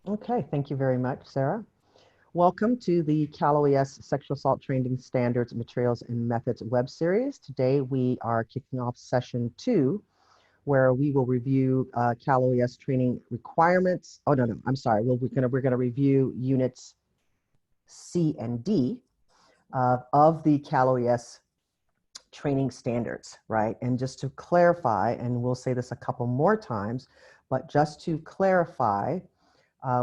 Okay, thank you very much, Sarah. Welcome to the CalOES Sexual Assault Training Standards, Materials, and Methods web series. Today we are kicking off session 2, where we will review CalOES training requirements. Oh, no, I'm sorry. We're gonna review units C and D of the CalOES training standards, right? And just to clarify, and we'll say this a couple more times, but just to clarify,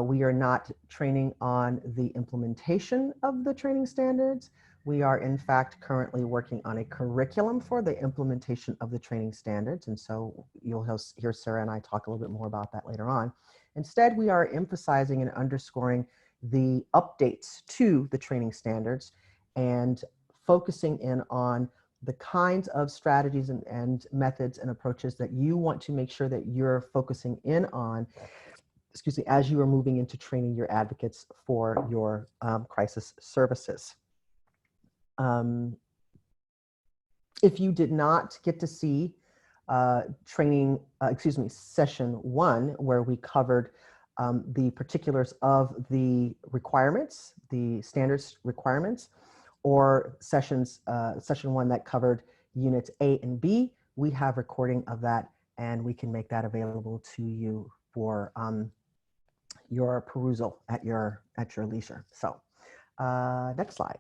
we are not training on the implementation of the training standards. We are in fact currently working on a curriculum for the implementation of the training standards. And so you'll hear Sarah and I talk a little bit more about that later on. Instead, we are emphasizing and underscoring the updates to the training standards and focusing in on the kinds of strategies and methods and approaches that you want to make sure that you're focusing in on, excuse me, as you are moving into training your advocates for your crisis services. If you did not get to see session 1, where we covered the particulars of the requirements, the standards requirements, or session 1 that covered units A and B, we have recording of that, and we can make that available to you for your perusal at your leisure. So next slide.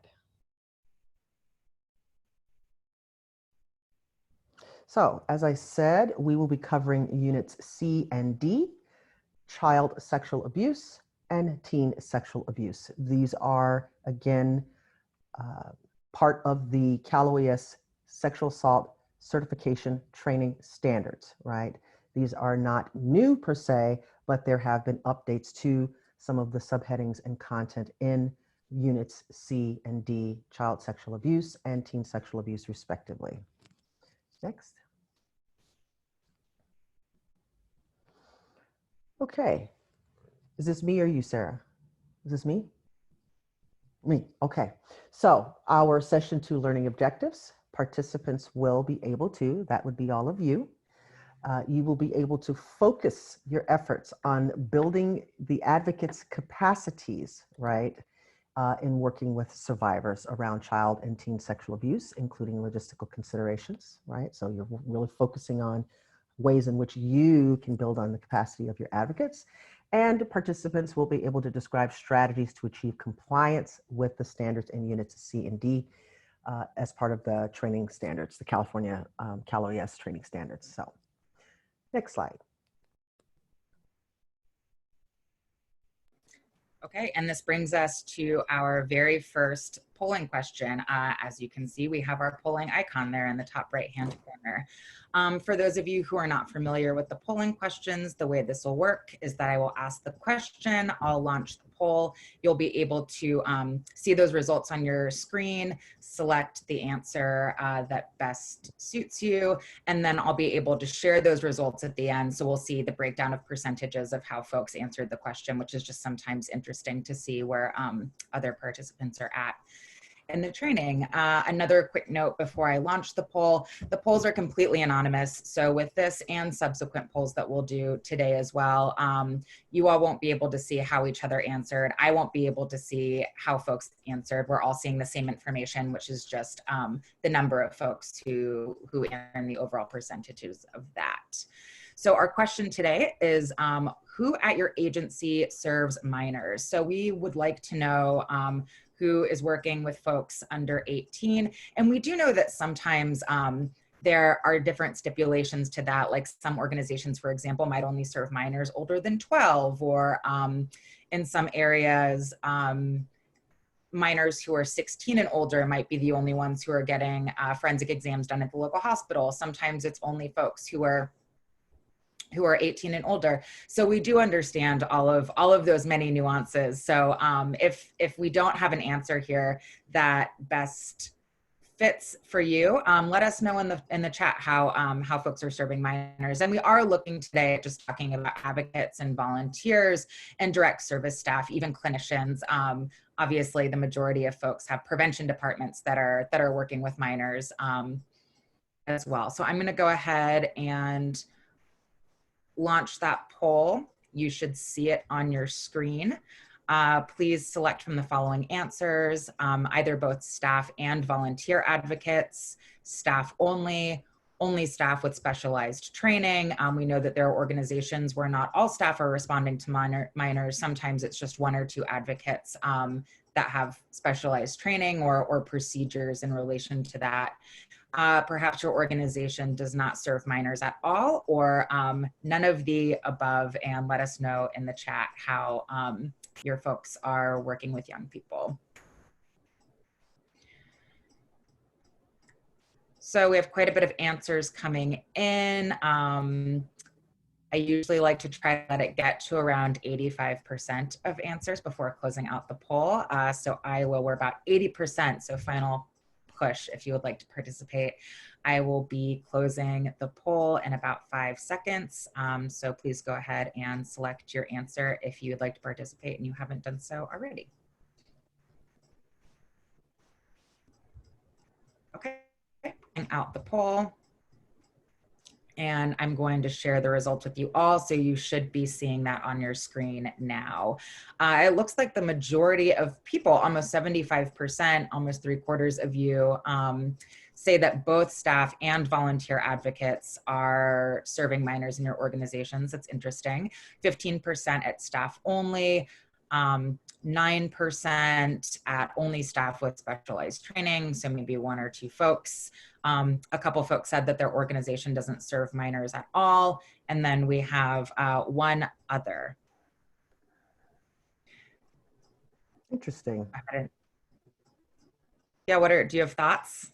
So as I said, we will be covering units C and D, child sexual abuse and teen sexual abuse. These are, again, part of the CalOES Sexual Assault Certification Training Standards, right? These are not new per se, but there have been updates to some of the subheadings and content in units C and D, child sexual abuse and teen sexual abuse, respectively. Next. Okay. Is this me or you, Sarah? Is this me? Me. Okay. So our session 2 learning objectives, participants will be able to, that would be all of you, you will be able to focus your efforts on building the advocates' capacities, right, in working with survivors around child and teen sexual abuse, including logistical considerations, right? So you're really focusing on ways in which you can build on the capacity of your advocates. And participants will be able to describe strategies to achieve compliance with the standards in units C and D as part of the training standards, the California CalOES training standards. So next slide. Okay, and this brings us to our very first polling question. As you can see, we have our polling icon there in the top right-hand corner. For those of you who are not familiar with the polling questions, the way this will work is that I will ask the question, I'll launch the poll. You'll be able to see those results on your screen, select the answer that best suits you, and then I'll be able to share those results at the end. So we'll see the breakdown of percentages of how folks answered the question, which is just sometimes interesting to see where other participants are at in the training. Another quick note before I launch the polls are completely anonymous. So with this and subsequent polls that we'll do today as well, you all won't be able to see how each other answered. I won't be able to see how folks answered. We're all seeing the same information, which is just the number of folks who and the overall percentages of that. So our question today is, who at your agency serves minors? So we would like to know who is working with folks under 18. And we do know that sometimes there are different stipulations to that, like some organizations, for example, might only serve minors older than 12, or in some areas, minors who are 16 and older might be the only ones who are getting forensic exams done at the local hospital. Sometimes it's only folks who are 18 and older. So we do understand all of those many nuances. So if we don't have an answer here that best fits for you, let us know in the chat how folks are serving minors. And we are looking today at just talking about advocates and volunteers and direct service staff, even clinicians. Obviously, the majority of folks have prevention departments that are working with minors as well. So I'm going to go ahead and launch that poll. You should see it on your screen. Please select from the following answers, either both staff and volunteer advocates, staff only staff with specialized training. We know that there are organizations where not all staff are responding to minors. Sometimes it's just one or two advocates that have specialized training or procedures in relation to that. Perhaps your organization does not serve minors at all, or none of the above, and let us know in the chat how your folks are working with young people. So we have quite a bit of answers coming in. I usually like to try to let it get to around 85% of answers before closing out the poll. So we're about 80%, so final push if you would like to participate. I will be closing the poll in about 5 seconds. So please go ahead and select your answer if you would like to participate and you haven't done so already. Okay, out the poll. And I'm going to share the results with you all, so you should be seeing that on your screen now. It looks like the majority of people, almost 75%, almost 3/4 of you, say that both staff and volunteer advocates are serving minors in your organizations. That's interesting. 15% at staff only, 9% at only staff with specialized training, so maybe one or two folks. A couple folks said that their organization doesn't serve minors at all. And then we have one other. Interesting. Yeah, do you have thoughts?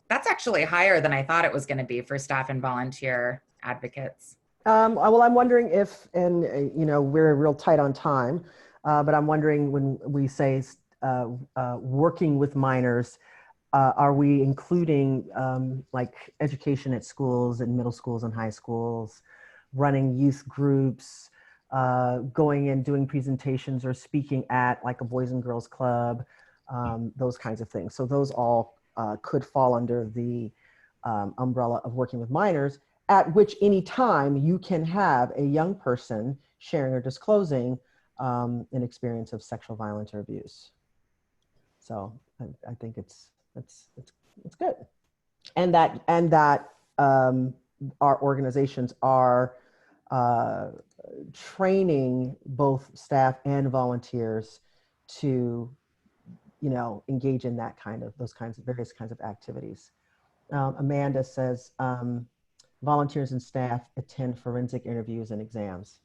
That's actually higher than I thought it was going to be for staff and volunteer advocates. Well, I'm wondering if, and we're real tight on time, but I'm wondering when we say working with minors, are we including like education at schools and middle schools and high schools, running youth groups, going and doing presentations or speaking at like a Boys and Girls Club, those kinds of things. So those all could fall under the umbrella of working with minors, at which any time you can have a young person sharing or disclosing an experience of sexual violence or abuse. So I think it's good, and that our organizations are training both staff and volunteers to engage in those various kinds of activities. Amanda says volunteers and staff attend forensic interviews and exams.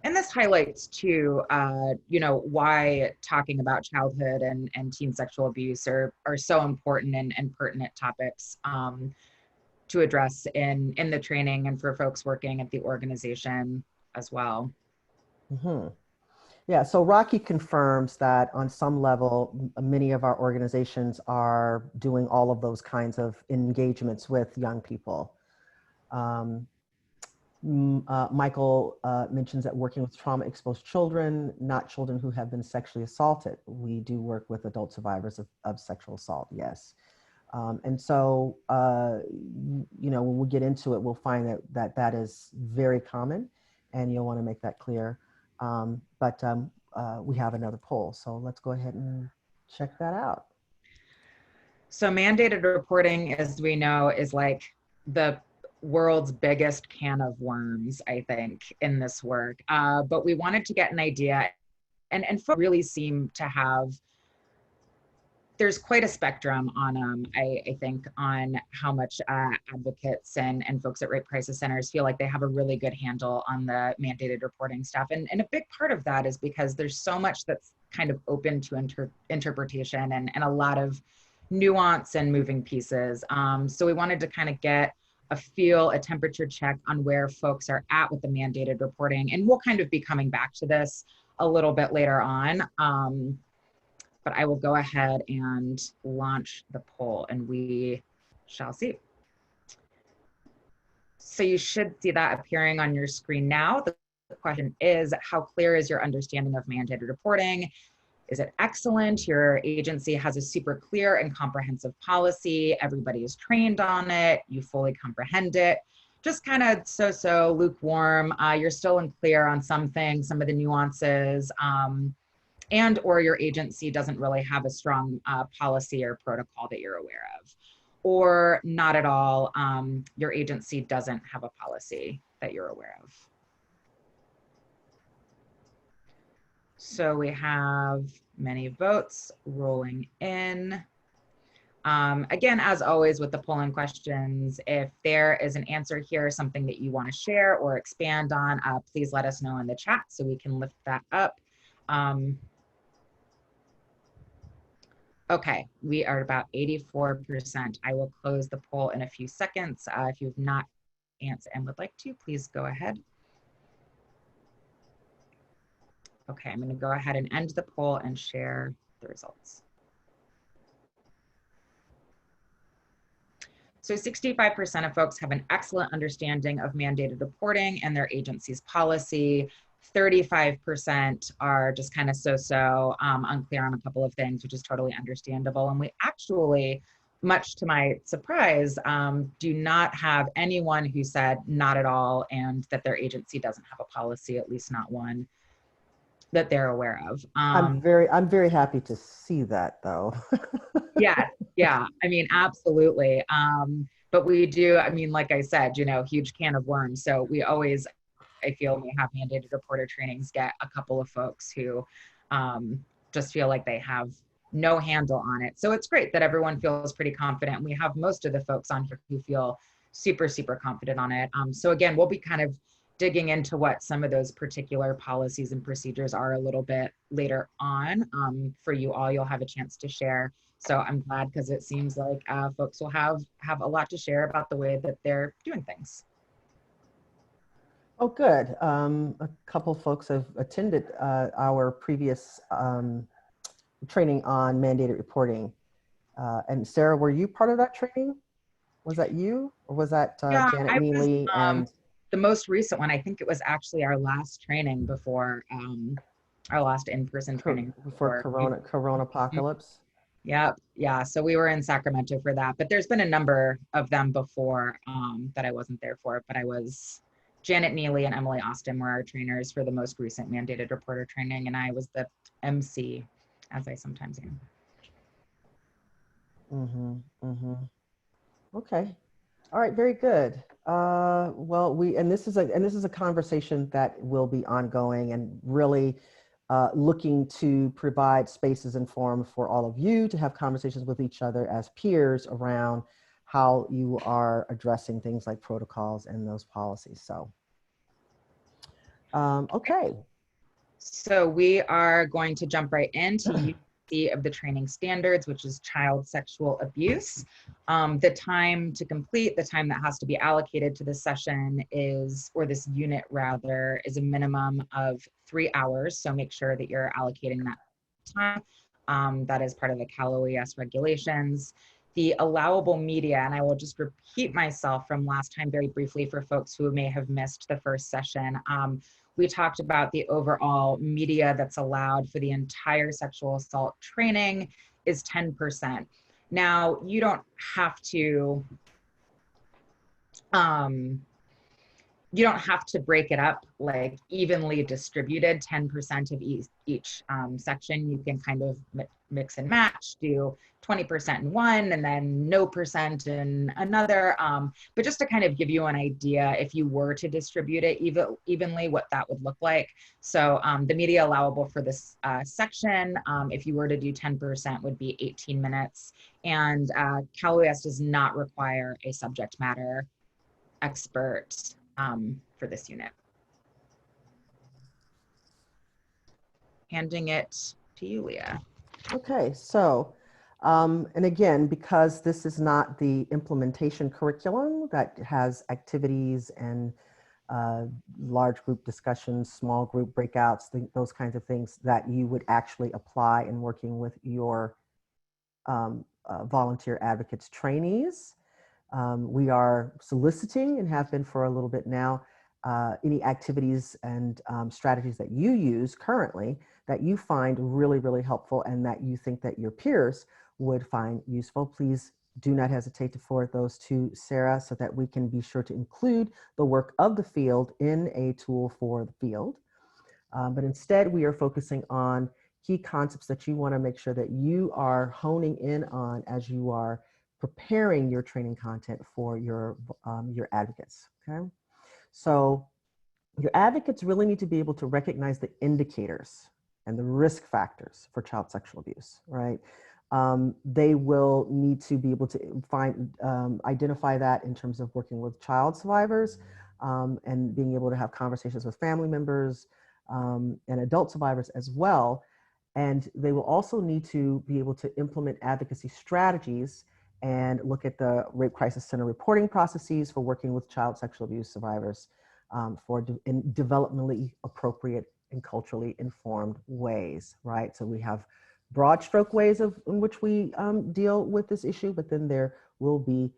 And this highlights too, why talking about childhood and teen sexual abuse are so important and pertinent topics to address in the training and for folks working at the organization as well. Mm-hmm. Yeah, so Rocky confirms that on some level, many of our organizations are doing all of those kinds of engagements with young people. Michael mentions that working with trauma-exposed children, not children who have been sexually assaulted. We do work with adult survivors of sexual assault, yes. And so, when we get into it, we'll find that is very common, and you'll want to make that clear. But we have another poll, so let's go ahead and check that out. So mandated reporting, as we know, is like the world's biggest can of worms, I think, in this work. But we wanted to get an idea, and folks really seem to have, there's quite a spectrum on, I think, on how much advocates and folks at rape crisis centers feel like they have a really good handle on the mandated reporting stuff. And a big part of that is because there's so much that's kind of open to interpretation and a lot of nuance and moving pieces. So we wanted to kind of get a temperature check on where folks are at with the mandated reporting. And we'll kind of be coming back to this a little bit later on. But I will go ahead and launch the poll and we shall see. So you should see that appearing on your screen now. The question is, how clear is your understanding of mandated reporting? Is it excellent? Your agency has a super clear and comprehensive policy. Everybody is trained on it. You fully comprehend it. just kind of so-so, lukewarm. You're still unclear on some things, some of the nuances, and or your agency doesn't really have a strong policy or protocol that you're aware of. Or not at all, your agency doesn't have a policy that you're aware of. So we have many votes rolling in. Again, as always with the polling questions, if there is an answer here, something that you want to share or expand on, please let us know in the chat so we can lift that up. Okay, we are about 84%. I will close the poll in a few seconds. If you've not answered and would like to, please go ahead. Okay, I'm going to go ahead and end the poll and share the results. So 65% of folks have an excellent understanding of mandated reporting and their agency's policy. 35% are just kind of so-so, unclear on a couple of things, which is totally understandable. And we actually, much to my surprise, do not have anyone who said not at all and that their agency doesn't have a policy, at least not one that they're aware of. I'm very happy to see that, though. Yeah, I mean, absolutely. But we do, I mean, like I said, you know, huge can of worms. So we always, I feel, when we have mandated reporter trainings, get a couple of folks who just feel like they have no handle on it. So it's great that everyone feels pretty confident. We have most of the folks on here who feel super, super confident on it. So again, we'll be kind of digging into what some of those particular policies and procedures are a little bit later on. For you all, you'll have a chance to share. So I'm glad, because it seems like folks will have a lot to share about the way that they're doing things. Oh, good. A couple folks have attended our previous training on mandated reporting. And Sarah, were you part of that training? Was that you, or was that Yeah, Janet I was Neely and the most recent one. I think it was actually our last training before our last in-person training before Corona apocalypse? Yep. Yeah. So we were in Sacramento for that, but there's been a number of them before that I wasn't there for, but I was. Janet Neely and Emily Austin were our trainers for the most recent mandated reporter training, and I was the MC, as I sometimes am. Okay. All right. Very good. Well, this is a conversation that will be ongoing, and really looking to provide spaces and forums for all of you to have conversations with each other as peers around how you are addressing things like protocols and those policies. So, okay. So we are going to jump right into UC of the training standards, which is child sexual abuse. The time to complete, the time that has to be allocated to this session is, or this unit rather, is a minimum of 3 hours. So make sure that you're allocating that time. That is part of the CalOES regulations. The allowable media, and I will just repeat myself from last time very briefly for folks who may have missed the first session. We talked about the overall media that's allowed for the entire sexual assault training is 10%. Now, you don't have to break it up like evenly distributed, 10% of each section. You can kind of mix and match, do 20% in one and then no percent in another. But just to kind of give you an idea, if you were to distribute it evenly, what that would look like. So the media allowable for this section, if you were to do 10%, would be 18 minutes. And CalOES does not require a subject matter expert for this unit. Handing it to you, Leah. Okay, so, and again, because this is not the implementation curriculum that has activities and large group discussions, small group breakouts, those kinds of things that you would actually apply in working with your volunteer advocates trainees. We are soliciting, and have been for a little bit now, any activities and strategies that you use currently that you find really, really helpful and that you think that your peers would find useful. Please do not hesitate to forward those to Sarah so that we can be sure to include the work of the field in a tool for the field. But instead, we are focusing on key concepts that you want to make sure that you are honing in on as you are preparing your training content for your advocates. Okay, so your advocates really need to be able to recognize the indicators and the risk factors for child sexual abuse, right? They will need to be able to identify that in terms of working with child survivors and being able to have conversations with family members and adult survivors as well. And they will also need to be able to implement advocacy strategies and look at the Rape Crisis Center reporting processes for working with child sexual abuse survivors in developmentally appropriate and culturally informed ways, right? So we have broad stroke ways in which we deal with this issue, but then there will be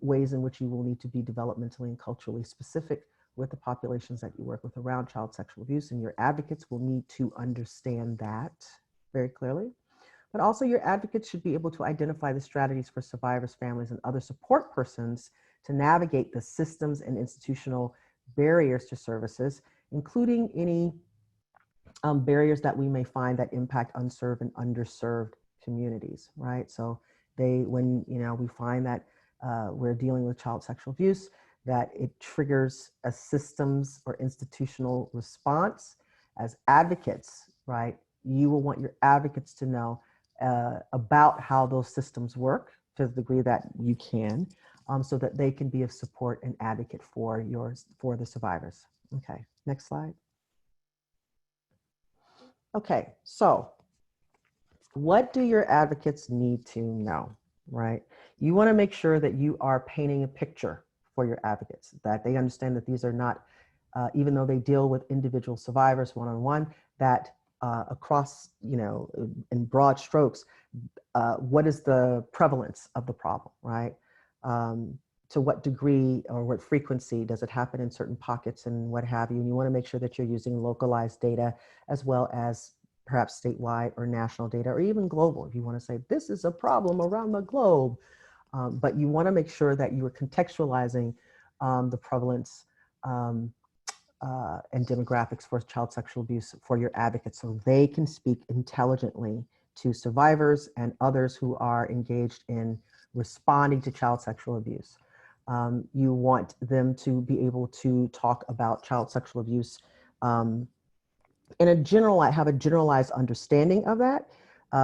ways in which you will need to be developmentally and culturally specific with the populations that you work with around child sexual abuse, and your advocates will need to understand that very clearly. But also your advocates should be able to identify the strategies for survivors, families, and other support persons to navigate the systems and institutional barriers to services, including any barriers that we may find that impact unserved and underserved communities, right? So when we find that we're dealing with child sexual abuse, that it triggers a systems or institutional response. As advocates, right, you will want your advocates to know about how those systems work to the degree that you can, so that they can be of support and advocate for the survivors. Okay, next slide. Okay, so what do your advocates need to know, right? You want to make sure that you are painting a picture for your advocates, that they understand that these are not, even though they deal with individual survivors one-on-one, that across, in broad strokes, what is the prevalence of the problem, right? To what degree or what frequency does it happen in certain pockets and what have you? And you want to make sure that you're using localized data as well as perhaps statewide or national data, or even global, if you want to say this is a problem around the globe. But you want to make sure that you are contextualizing the prevalence and demographics for child sexual abuse for your advocates so they can speak intelligently to survivors and others who are engaged in responding to child sexual abuse. You want them to be able to talk about child sexual abuse in a have a generalized understanding of that.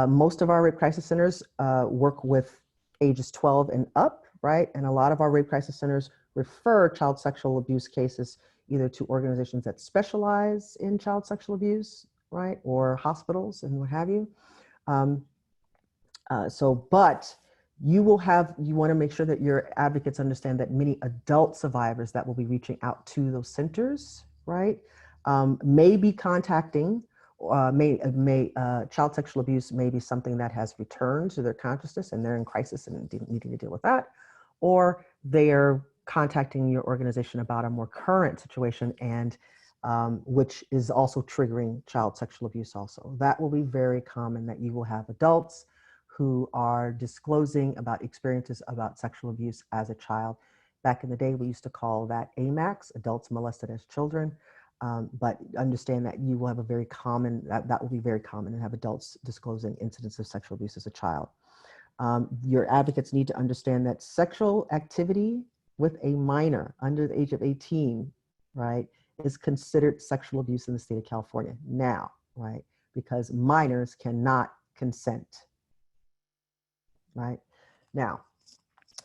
Most of our rape crisis centers work with ages 12 and up, right? And a lot of our rape crisis centers refer child sexual abuse cases either to organizations that specialize in child sexual abuse, right? Or hospitals and what have you. But you want to make sure that your advocates understand that many adult survivors that will be reaching out to those centers, right, may be contacting, child sexual abuse may be something that has returned to their consciousness and they're in crisis and needing to deal with that, or they are contacting your organization about a more current situation and which is also triggering child sexual abuse also. That will be very common, that you will have adults who are disclosing about experiences about sexual abuse as a child. Back in the day, we used to call that AMACs, adults molested as children. But understand that you will have a very common, that will be very common, and have adults disclosing incidents of sexual abuse as a child. Your advocates need to understand that sexual activity with a minor under the age of 18, right, is considered sexual abuse in the state of California now, right? Because minors cannot consent, right? Now,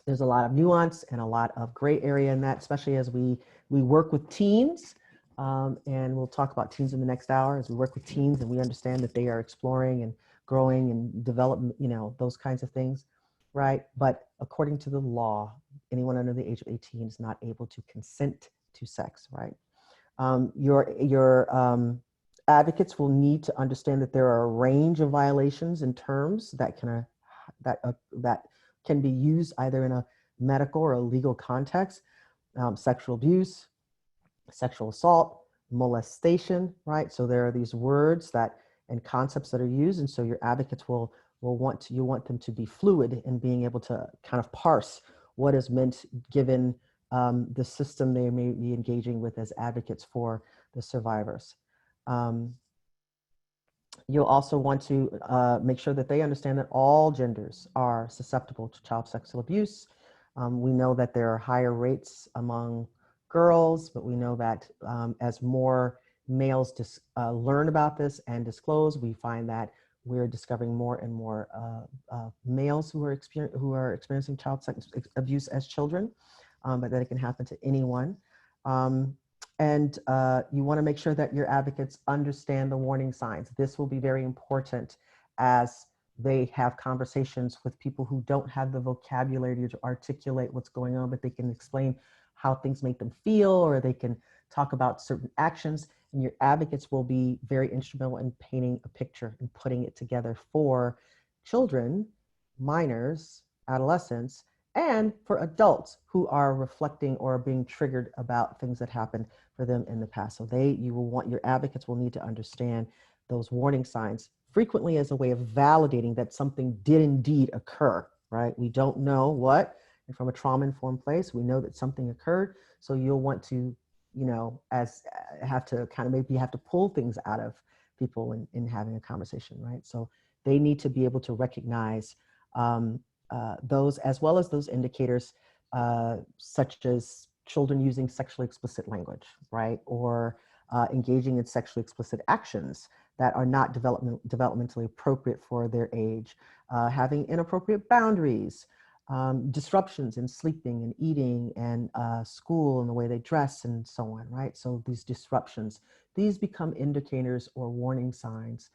there's a lot of nuance and a lot of gray area in that, especially as we work with teens. And we'll talk about teens in the next hour as we work with teens and we understand that they are exploring and growing and developing, those kinds of things, right? But according to the law, anyone under the age of 18 is not able to consent to sex, right? Your advocates will need to understand that there are a range of violations and terms that can be used either in a medical or a legal context. Sexual abuse, sexual assault, molestation, right? So there are these words and concepts that are used, and so your advocates will you want them to be fluid in being able to kind of parse what is meant given the system they may be engaging with as advocates for the survivors. You'll also want to make sure that they understand that all genders are susceptible to child sexual abuse. We know that there are higher rates among girls, but we know that as more males learn about this and disclose, we find that we're discovering more and more males who are experiencing child sex abuse as children, but that it can happen to anyone. And you want to make sure that your advocates understand the warning signs. This will be very important as they have conversations with people who don't have the vocabulary to articulate what's going on, but they can explain how things make them feel, or they can talk about certain actions. And your advocates will be very instrumental in painting a picture and putting it together for children, minors, adolescents, and for adults who are reflecting or being triggered about things that happened for them in the past. So your advocates will need to understand those warning signs frequently as a way of validating that something did indeed occur, right? We don't know what, and from a trauma-informed place, we know that something occurred. So you'll want to, have to pull things out of people in having a conversation, right? So they need to be able to recognize those, as well as those indicators, such as children using sexually explicit language, right? Or engaging in sexually explicit actions that are not developmentally appropriate for their age, having inappropriate boundaries, disruptions in sleeping and eating and school and the way they dress and so on, right? So these disruptions, these become indicators or warning signs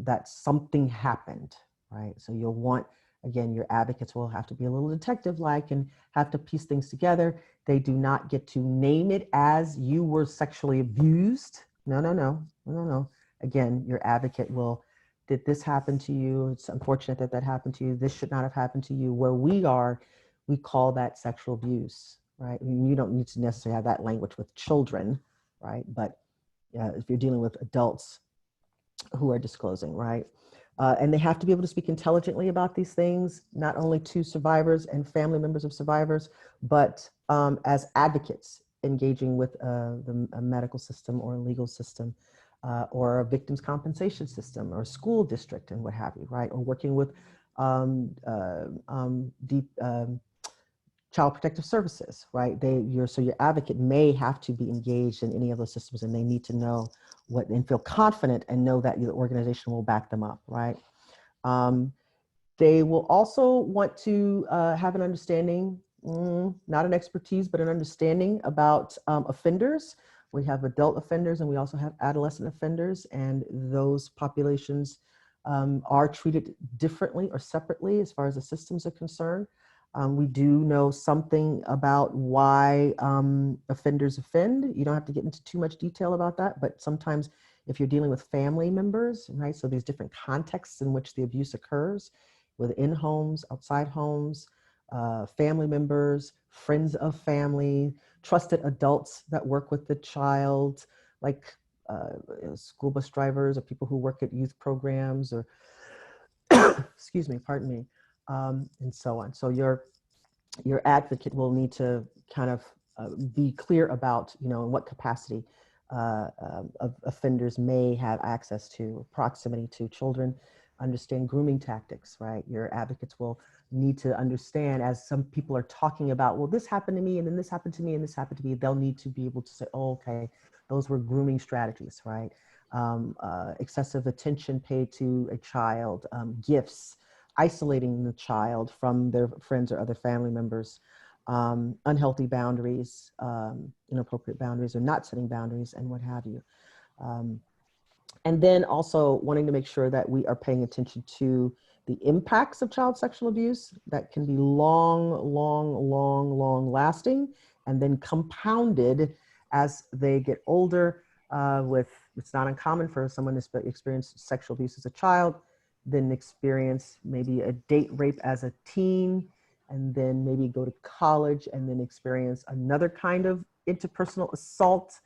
that something happened, right? So you'll want, again, your advocates will have to be a little detective-like and have to piece things together. They do not get to name it as you were sexually abused. No. Again, your advocate will, did this happen to you? It's unfortunate that that happened to you. This should not have happened to you. Where we are, we call that sexual abuse, right? I mean, you don't need to necessarily have that language with children, right? But if you're dealing with adults who are disclosing, right? And they have to be able to speak intelligently about these things, not only to survivors and family members of survivors, but as advocates engaging with a medical system or a legal system, or a victims' compensation system or a school district and what have you, right? Or working with child protective services, right? So your advocate may have to be engaged in any of those systems, and they need to know what and feel confident and know that the organization will back them up, right? They will also want to have an understanding, not an expertise, but an understanding about offenders. We have adult offenders and we also have adolescent offenders, and those populations are treated differently or separately as far as the systems are concerned. We do know something about why offenders offend. You don't have to get into too much detail about that, but sometimes if you're dealing with family members, right? So there's different contexts in which the abuse occurs, within homes, outside homes, family members, friends of family, trusted adults that work with the child, like school bus drivers or people who work at youth programs or, excuse me, pardon me, and so on. So your advocate will need to kind of be clear about, in what capacity offenders may have access to proximity to children, understand grooming tactics, right? Your advocates will need to understand, as some people are talking about, well, this happened to me, and then this happened to me, and this happened to me. They'll need to be able to say, oh, okay, those were grooming strategies, right? Excessive attention paid to a child, gifts, isolating the child from their friends or other family members, unhealthy boundaries, inappropriate boundaries, or not setting boundaries, and what have you. And then also wanting to make sure that we are paying attention to the impacts of child sexual abuse that can be long lasting, and then compounded as they get older. It's not uncommon for someone to experience sexual abuse as a child, then experience maybe a date rape as a teen, and then maybe go to college and then experience another kind of interpersonal assault,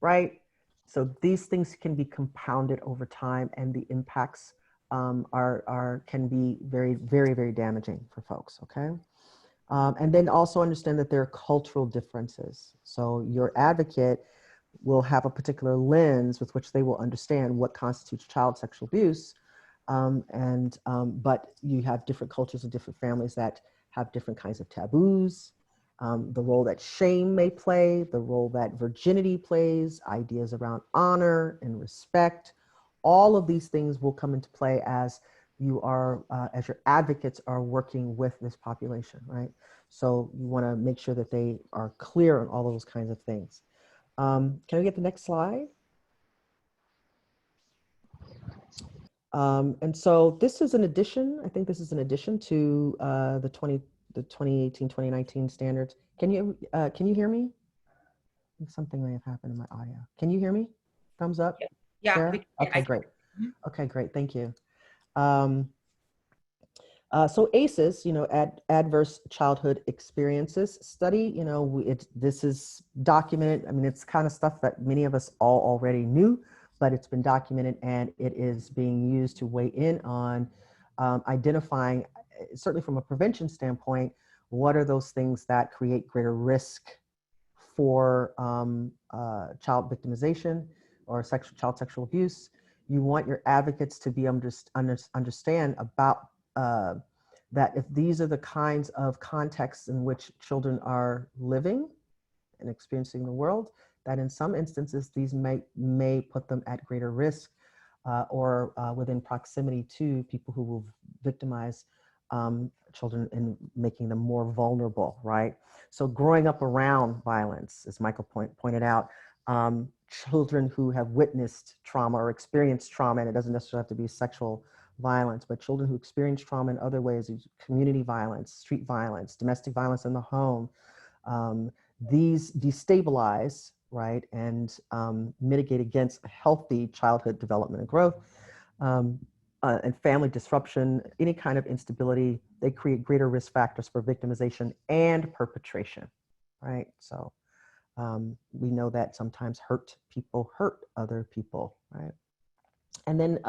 right? So these things can be compounded over time, and the impacts can be very, very, very damaging for folks. Okay. And then also understand that there are cultural differences. So your advocate will have a particular lens with which they will understand what constitutes child sexual abuse. But you have different cultures and different families that have different kinds of taboos, the role that shame may play, the role that virginity plays, ideas around honor and respect. All of these things will come into play as as your advocates are working with this population, right? So you want to make sure that they are clear on all of those kinds of things. Can we get the next slide? And so this is an addition. I think this is an addition to the 2018, 2019 standards. Can you hear me? Something may have happened in my audio. Can you hear me? Thumbs up, Yeah. Sarah? Okay, great. Okay, great. Thank you. So ACEs, Adverse Childhood Experiences study, this is documented. I mean, it's kind of stuff that many of us all already knew, but it's been documented and it is being used to weigh in on identifying, certainly from a prevention standpoint, what are those things that create greater risk for child victimization or child sexual abuse. You want your advocates to be able to understand about that if these are the kinds of contexts in which children are living and experiencing the world, that in some instances these may put them at greater risk or within proximity to people who will victimize children and making them more vulnerable, right? So growing up around violence, as Michael pointed out, children who have witnessed trauma or experienced trauma, and it doesn't necessarily have to be sexual violence, but children who experience trauma in other ways, community violence, street violence, domestic violence in the home, these destabilize, right, and mitigate against healthy childhood development and growth. And family disruption, any kind of instability, they create greater risk factors for victimization and perpetration, right? So we know that sometimes hurt people hurt other people, right? And then,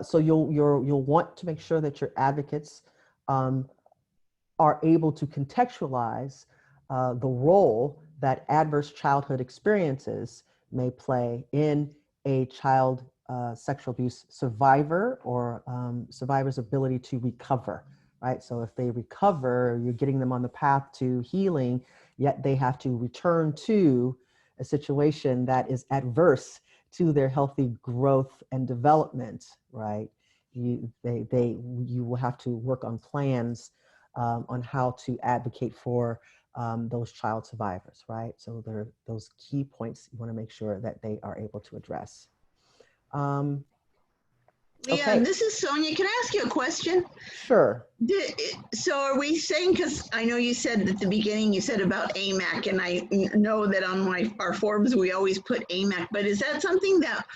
so you'll want to make sure that your advocates are able to contextualize the role that adverse childhood experiences may play in a child sexual abuse survivor or survivor's ability to recover, right? So if they recover, you're getting them on the path to healing, yet they have to return to a situation that is adverse to their healthy growth and development, right? You will have to work on plans on how to advocate for those child survivors, right? So there are those key points you want to make sure that they are able to address. Yeah, this is Sonia. Can I ask you a question? Sure. So are we saying, because I know you said at the beginning, you said about AMAC, and I know that on our forms we always put AMAC, but is that something that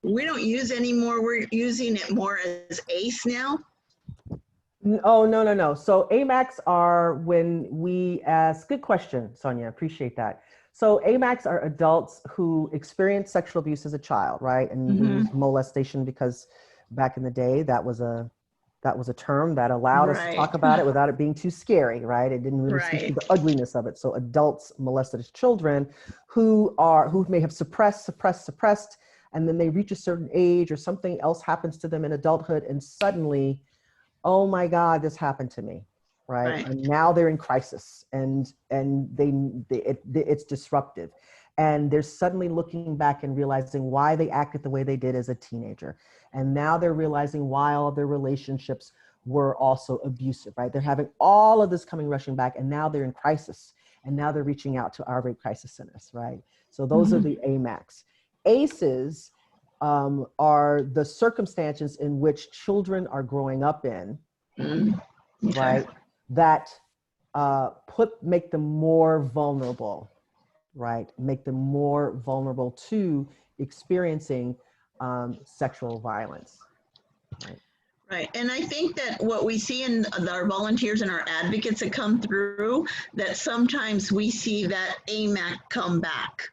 we don't use anymore? We're using it more as ACE now? Oh, no. So AMACs are when we ask, good question, Sonia, appreciate that. So AMACs are adults who experience sexual abuse as a child, right? And we use molestation because back in the day, that was a term that allowed us to talk about it without it being too scary, right? It didn't really speak to the ugliness of it. So adults molested as children who may have suppressed, and then they reach a certain age or something else happens to them in adulthood and suddenly, oh my God, this happened to me, right? And now they're in crisis and it's disruptive. And they're suddenly looking back and realizing why they acted the way they did as a teenager. And now they're realizing why all of their relationships were also abusive, right? They're having all of this coming rushing back and now they're in crisis. And now they're reaching out to our rape crisis centers, right? So those are the AMACs. ACEs are the circumstances in which children are growing up in, right? That make them more vulnerable, right? Make them more vulnerable to experiencing sexual violence. Right. And I think that what we see in our volunteers and our advocates that come through, that sometimes we see that AMAC come back.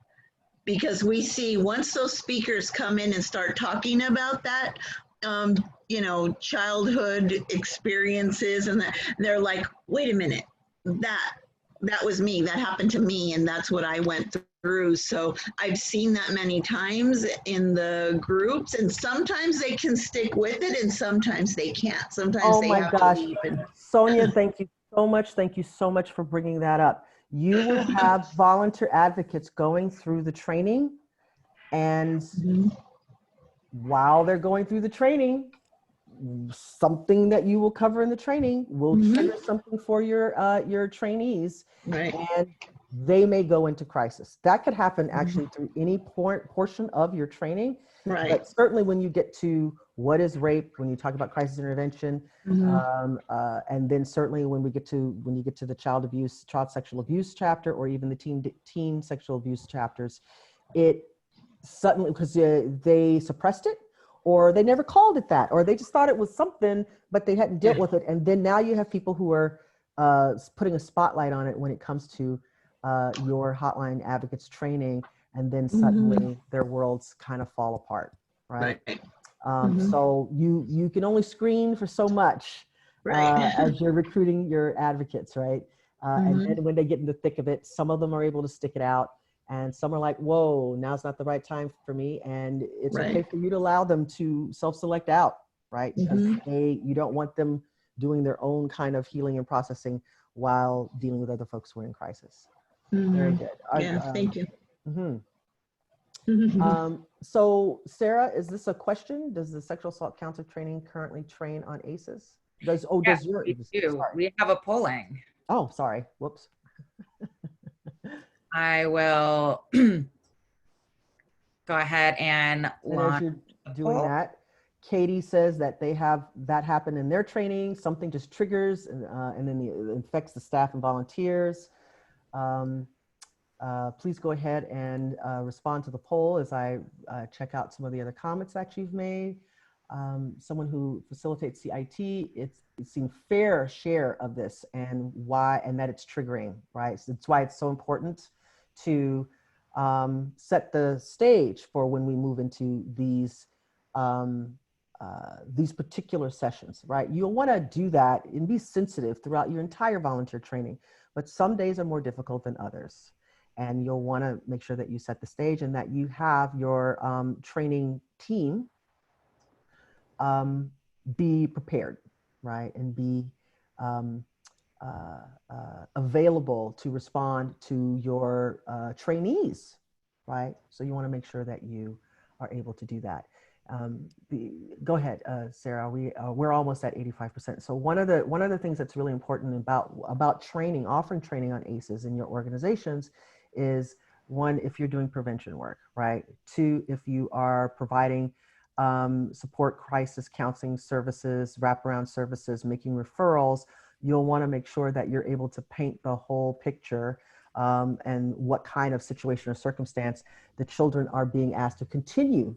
Because we see once those speakers come in and start talking about that, you know, childhood experiences, and they're like, wait a minute, that was me. That happened to me, and that's what I went through. So I've seen that many times in the groups, and sometimes they can stick with it, and sometimes they can't. Sometimes Oh they my have to gosh, leave. And Sonia, thank you so much. Thank you so much for bringing that up. You will have volunteer advocates going through the training, and while they're going through the training, something that you will cover in the training will trigger something for your trainees, right, and they may go into crisis. That could happen actually through any portion of your training, right, but certainly when you get to what is rape, when you talk about crisis intervention, and then certainly when you get to the child sexual abuse chapter, or even the teen sexual abuse chapters, it suddenly, because they suppressed it, or they never called it that, or they just thought it was something, but they hadn't dealt with it. And then now you have people who are putting a spotlight on it when it comes to your hotline advocates training, and then suddenly their worlds kind of fall apart, right? So you can only screen for so much right. as you're recruiting your advocates, right? And then when they get in the thick of it, some of them are able to stick it out, and some are like, whoa, now's not the right time for me. And it's okay for you to allow them to self-select out, right? Because you don't want them doing their own kind of healing and processing while dealing with other folks who are in crisis. Very good. Yeah, thank you. So Sarah, is this a question? Does the sexual assault counselor training currently train on ACEs? Yes, we do. Sorry. We have a polling. Oh, sorry. Whoops. I will go ahead and launch. And as you're doing that, Katie says that they have that happen in their training. Something just triggers, and then it infects the staff and volunteers. Please go ahead and respond to the poll as I check out some of the other comments that you've made. Someone who facilitates CIT, it's seen fair share of this, and why, and that it's triggering, right? So that's why it's so important to set the stage for when we move into these particular sessions, right? You'll want to do that and be sensitive throughout your entire volunteer training, but some days are more difficult than others. And you'll want to make sure that you set the stage and that you have your training team be prepared, right? And be available to respond to your trainees, right? So you want to make sure that you are able to do that. Go ahead, Sarah. We're almost at 85%. So one of the things that's really important about training, offering training on ACEs in your organizations, is one, if you're doing prevention work, right? Two, if you are providing support crisis counseling services, wraparound services, making referrals, you'll want to make sure that you're able to paint the whole picture, and what kind of situation or circumstance the children are being asked to continue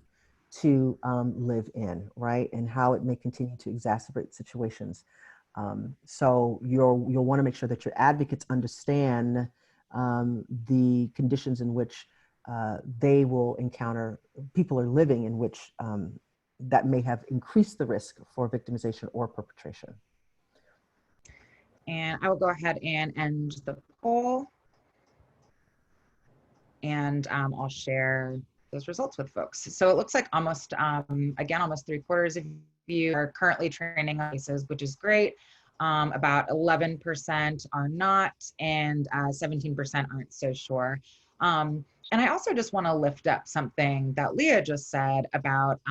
to live in, right? And how it may continue to exacerbate situations. So you'll want to make sure that your advocates understand the conditions in which they will encounter, people are living in which that may have increased the risk for victimization or perpetration. And I will go ahead and end the poll, and I'll share those results with folks. So it looks like almost, again, almost 3/4 of you are currently training on ACEs, which is great. About 11% are not, and 17% aren't so sure. And I also just want to lift up something that Leah just said about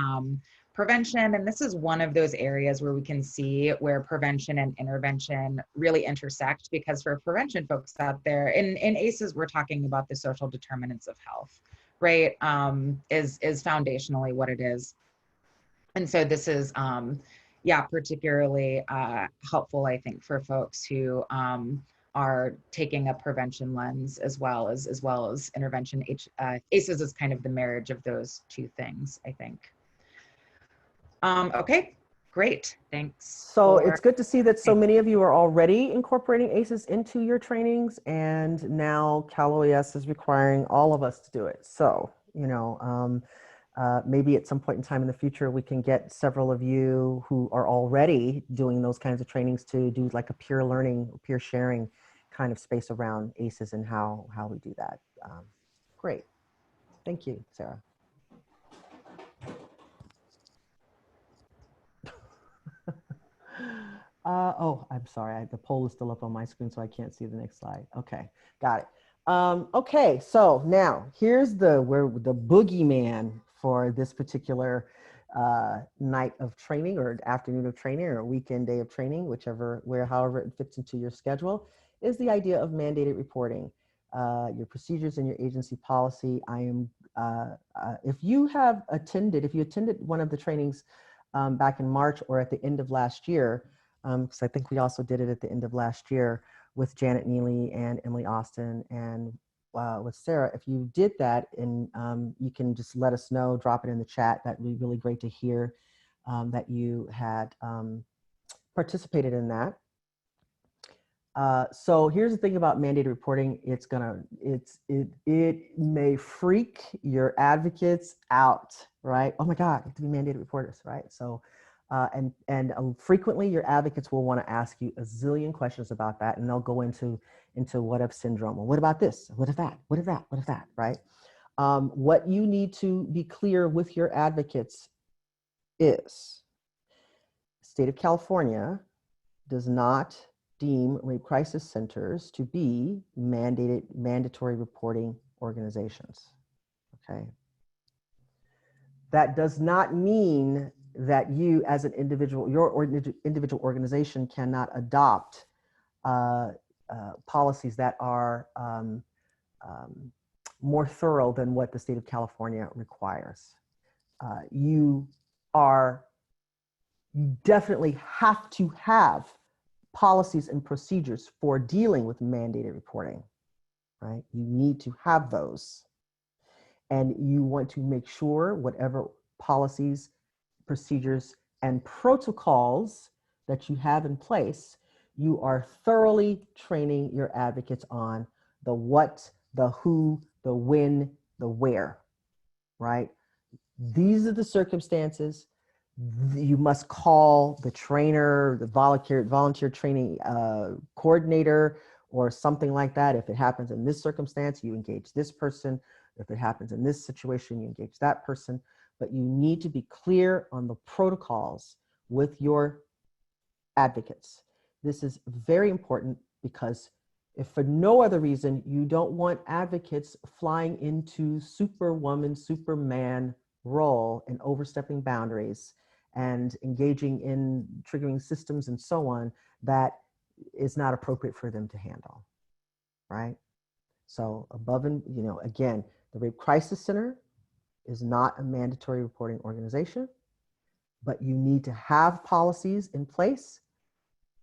prevention. And this is one of those areas where we can see where prevention and intervention really intersect, because for prevention folks out there, in ACEs, we're talking about the social determinants of health, right? Is foundationally what it is. And so this is, yeah, particularly helpful, I think, for folks who are taking a prevention lens as well as intervention. ACEs is kind of the marriage of those two things, I think. Okay, great, thanks. So it's good to see that so many of you are already incorporating ACEs into your trainings, and now CalOES is requiring all of us to do it. So, you know, Maybe at some point in time in the future, we can get several of you who are already doing those kinds of trainings to do like a peer learning, peer sharing kind of space around ACEs and how we do that. Great. Thank you, Sarah. Oh, I'm sorry. The poll is still up on my screen, so I can't see the next slide. Okay, got it. Okay, so now here's the boogeyman for this particular night of training or afternoon of training or weekend day of training, however it fits into your schedule, is the idea of mandated reporting. Your procedures and your agency policy. If you attended one of the trainings back in March or at the end of last year, because I think we also did it at the end of last year with Janet Neely and Emily Austin and with Sarah. If you did that, and you can just let us know, drop it in the chat. That'd be really great to hear that you had participated in that. So here's the thing about mandated reporting. It may freak your advocates out, right? Oh my God, you have to be mandated reporters, right? So, frequently your advocates will want to ask you a zillion questions about that, and they'll go into what if syndrome, or what about this, what if that, what if that, what if that, right? What you need to be clear with your advocates is the state of California does not deem rape crisis centers to be mandatory reporting organizations. Okay. That does not mean that you as an individual, your individual organization cannot adopt policies that are more thorough than what the state of California requires. You definitely have to have policies and procedures for dealing with mandated reporting, right? You need to have those. And you want to make sure whatever policies, procedures, and protocols that you have in place, you are thoroughly training your advocates on the what, the who, the when, the where, right? These are the circumstances. You must call the trainer, the volunteer training coordinator, or something like that. If it happens in this circumstance, you engage this person. If it happens in this situation, you engage that person. But you need to be clear on the protocols with your advocates. This is very important because if for no other reason, you don't want advocates flying into superwoman, superman role and overstepping boundaries and engaging in triggering systems and so on that is not appropriate for them to handle, right? So above and, again, the Rape Crisis Center is not a mandatory reporting organization, but you need to have policies in place,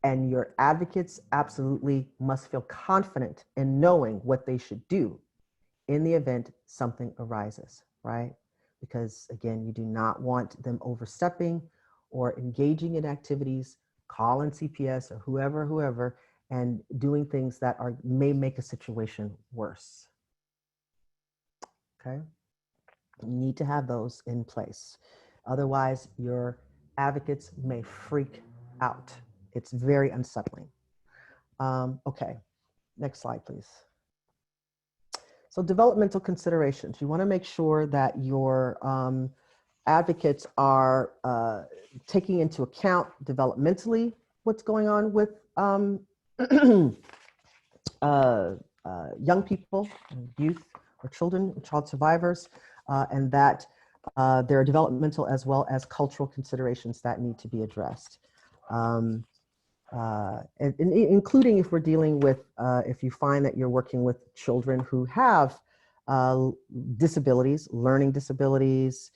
and your advocates absolutely must feel confident in knowing what they should do in the event something arises, right? Because again, you do not want them overstepping or engaging in activities, calling CPS or whoever, and doing things that may make a situation worse. Okay, you need to have those in place. Otherwise, your advocates may freak out. It's very unsettling. Okay, next slide, please. So developmental considerations. You want to make sure that your advocates are taking into account developmentally what's going on with young people, youth, or children, child survivors, and that there are developmental as well as cultural considerations that need to be addressed. Including if we're dealing with, if you find that you're working with children who have disabilities, learning disabilities,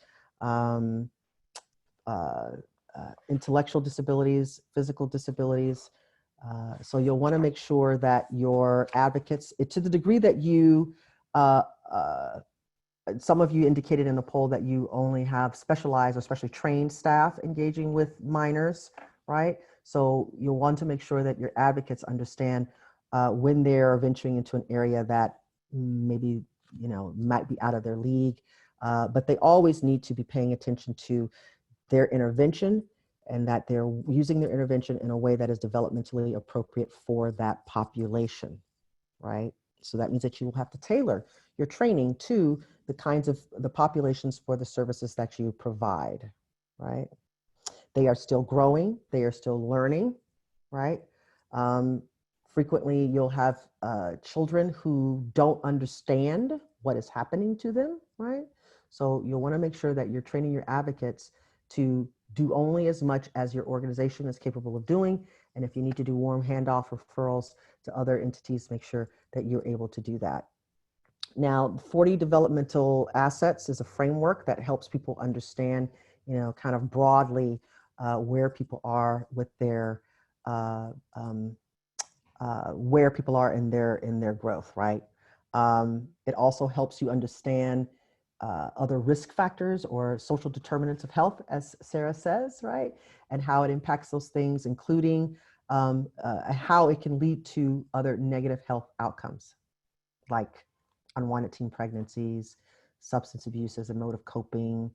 intellectual disabilities, physical disabilities. So you'll want to make sure that your advocates, to the degree that you, some of you indicated in the poll that you only have specialized or specially trained staff engaging with minors, right? So you'll want to make sure that your advocates understand when they're venturing into an area that maybe, might be out of their league, but they always need to be paying attention to their intervention and that they're using their intervention in a way that is developmentally appropriate for that population, right? So that means that you will have to tailor your training to the kinds of the populations for the services that you provide, right? They are still growing, they are still learning, right? Frequently, you'll have children who don't understand what is happening to them, right? So you'll want to make sure that you're training your advocates to do only as much as your organization is capable of doing. And if you need to do warm handoff referrals to other entities, make sure that you're able to do that. Now, 40 developmental assets is a framework that helps people understand, you know, kind of broadly where people are with their where people are in their growth, right? It also helps you understand other risk factors or social determinants of health, as Sarah says, right? And how it impacts those things, including how it can lead to other negative health outcomes, like unwanted teen pregnancies, substance abuse as a mode of coping,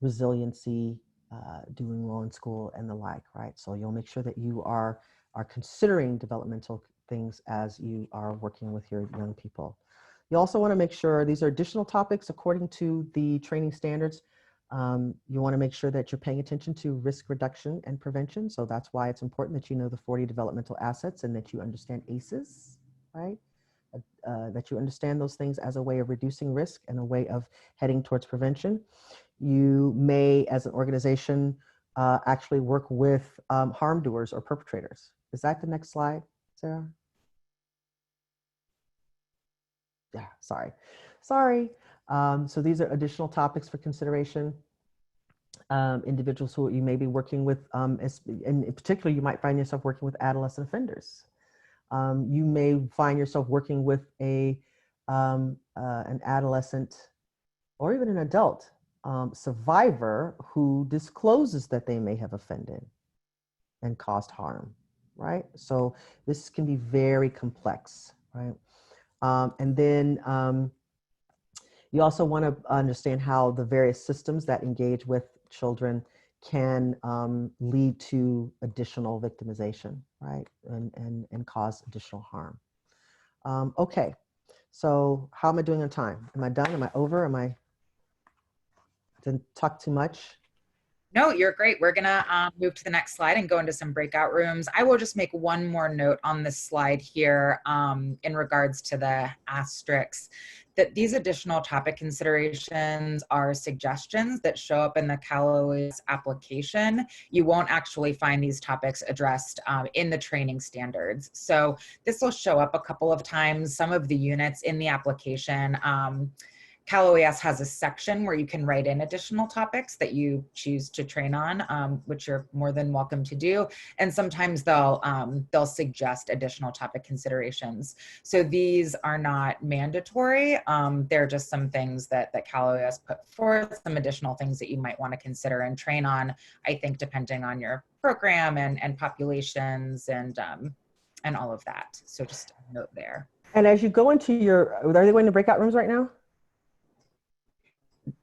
resiliency, doing well in school, and the like, right? So you'll make sure that you are considering developmental things as you are working with your young people. You also want to make sure these are additional topics according to the training standards. You want to make sure that you're paying attention to risk reduction and prevention. So that's why it's important that you know the 40 developmental assets and that you understand ACEs, right? That you understand those things as a way of reducing risk and a way of heading towards prevention. You may, as an organization, actually work with harm doers or perpetrators. Is that the next slide, Sarah? Yeah, sorry. So these are additional topics for consideration. Individuals who you may be working with, and in particular, you might find yourself working with adolescent offenders. You may find yourself working with an adolescent or even an adult survivor who discloses that they may have offended and caused harm, right? So this can be very complex, right? And then you also want to understand how the various systems that engage with children can lead to additional victimization, right? And cause additional harm. Okay, so how am I doing on time? Am I done? Am I over? Didn't talk too much? No, you're great. We're gonna move to the next slide and go into some breakout rooms. I will just make one more note on this slide here in regards to the asterisks, that these additional topic considerations are suggestions that show up in the CalOES application. You won't actually find these topics addressed in the training standards. So this will show up a couple of times. Some of the units in the application, CalOES has a section where you can write in additional topics that you choose to train on, which you're more than welcome to do. And sometimes they'll suggest additional topic considerations. So these are not mandatory. They're just some things that CalOES put forth, some additional things that you might want to consider and train on, I think, depending on your program and populations and all of that. So just a note there. And as you go into are they going to breakout rooms right now?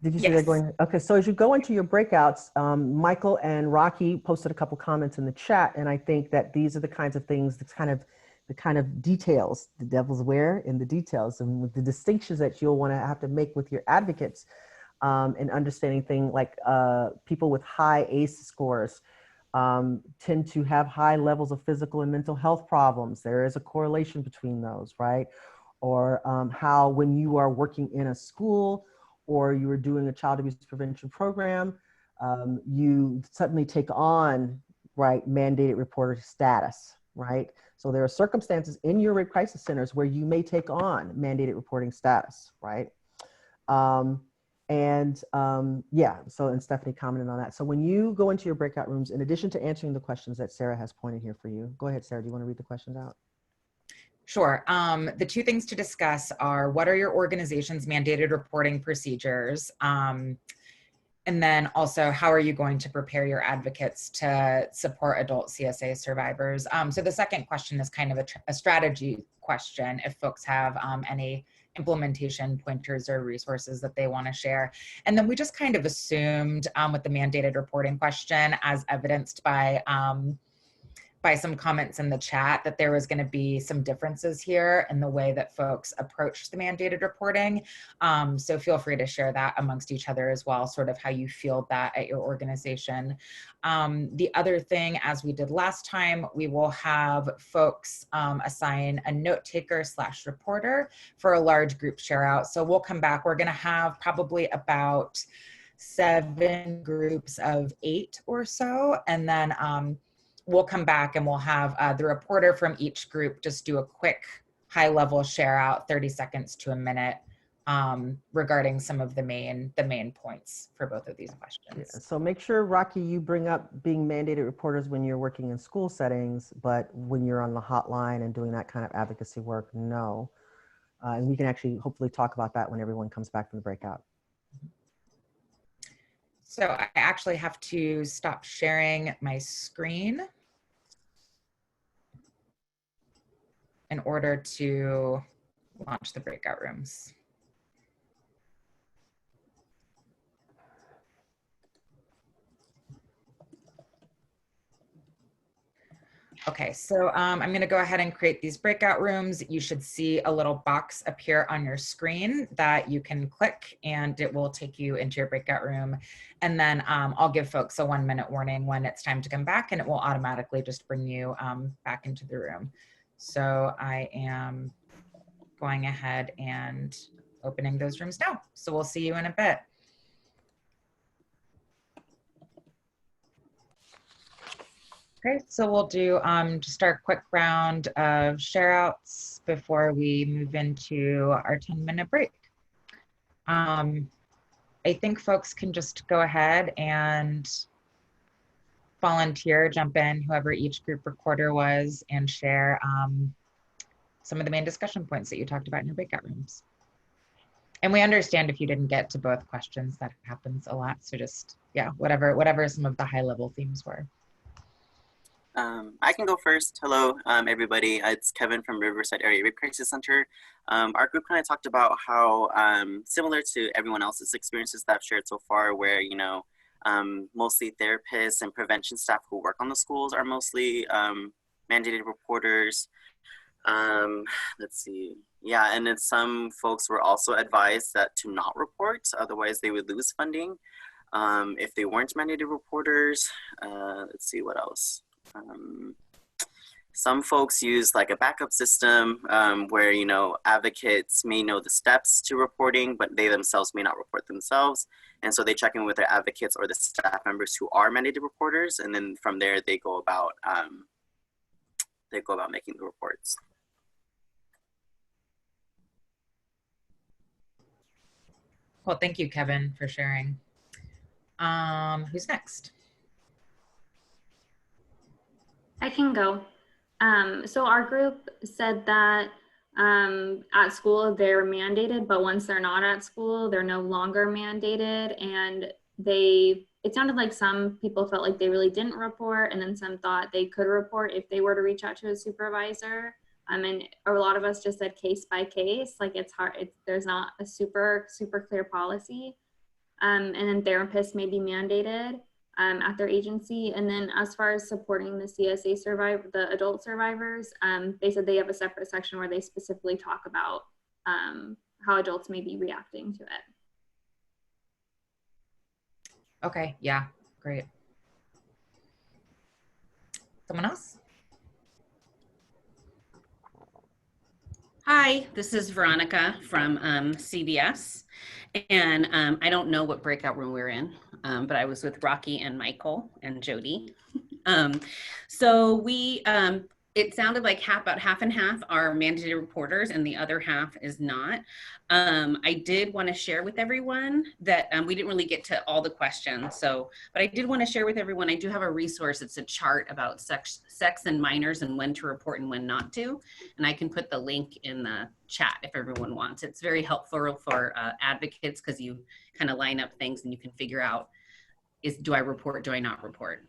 Did you see they're going? Okay, so as you go into your breakouts, Michael and Rocky posted a couple comments in the chat, and I think that these are the kinds of things, the kind of details, the devil's where in the details, and with the distinctions that you'll want to have to make with your advocates, and understanding things like people with high ACE scores tend to have high levels of physical and mental health problems. There is a correlation between those, right? Or how when you are working in a school or you are doing a child abuse prevention program, you suddenly take on, right, mandated reporter status, right? So there are circumstances in your rape crisis centers where you may take on mandated reporting status, right? And Stephanie commented on that. So when you go into your breakout rooms, in addition to answering the questions that Sarah has pointed here for you, go ahead, Sarah, do you want to read the questions out? Sure. The two things to discuss are, what are your organization's mandated reporting procedures? And then also, how are you going to prepare your advocates to support adult CSA survivors? So the second question is kind of a strategy question, if folks have any implementation pointers or resources that they want to share. And then we just kind of assumed with the mandated reporting question, as evidenced by some comments in the chat, that there was going to be some differences here in the way that folks approach the mandated reporting. So feel free to share that amongst each other as well, sort of how you feel that at your organization. The other thing, as we did last time, we will have folks assign a note taker / reporter for a large group share out. So we'll come back. We're going to have probably about 7 groups of 8 or so. And then we'll come back and we'll have the reporter from each group just do a quick high-level share out, 30 seconds to a minute, regarding some of the main points for both of these questions. Yeah, so make sure, Rocky, you bring up being mandated reporters when you're working in school settings, but when you're on the hotline and doing that kind of advocacy work, no. And we can actually hopefully talk about that when everyone comes back from the breakout. So I actually have to stop sharing my screen in order to launch the breakout rooms. Okay, so I'm going to go ahead and create these breakout rooms. You should see a little box appear on your screen that you can click and it will take you into your breakout room. And then I'll give folks a 1-minute warning when it's time to come back, and it will automatically just bring you back into the room. So I am going ahead and opening those rooms now. So we'll see you in a bit. Okay, so we'll do just our quick round of share outs before we move into our 10-minute break. I think folks can just go ahead and volunteer, jump in, whoever each group recorder was, and share some of the main discussion points that you talked about in your breakout rooms. And we understand if you didn't get to both questions, that happens a lot. So just, yeah, whatever some of the high level themes were. I can go first. Hello, everybody. It's Kevin from Riverside Area Rape Crisis Center. Our group kind of talked about how, similar to everyone else's experiences that I've shared so far, where, you know, mostly therapists and prevention staff who work on the schools are mostly mandated reporters. Let's see. Yeah, and then some folks were also advised that to not report, otherwise they would lose funding if they weren't mandated reporters. Let's see what else. Some folks use like a backup system where, you know, advocates may know the steps to reporting, but they themselves may not report themselves. And so they check in with their advocates or the staff members who are mandated reporters. And then from there, they go about making the reports. Well, thank you, Kevin, for sharing. Who's next? I can go. So our group said that at school they're mandated, but once they're not at school, they're no longer mandated. And it sounded like some people felt like they really didn't report, and then some thought they could report if they were to reach out to a supervisor. And a lot of us just said case by case, like it's hard, there's not a super clear policy. And then therapists may be mandated at their agency. And then as far as supporting the CSA the adult survivors, they said they have a separate section where they specifically talk about how adults may be reacting to it. Okay, yeah, great. Someone else? Hi, this is Veronica from CBS. And I don't know what breakout room we're in, but I was with Rocky and Michael and Jody. So it sounded like about half and half are mandated reporters and the other half is not. I did want to share with everyone that we didn't really get to all the questions. But I did want to share with everyone, I do have a resource. It's a chart about sex and minors and when to report and when not to. And I can put the link in the chat if everyone wants. It's very helpful for advocates because you kind of line up things and you can figure out, do I report, do I not report?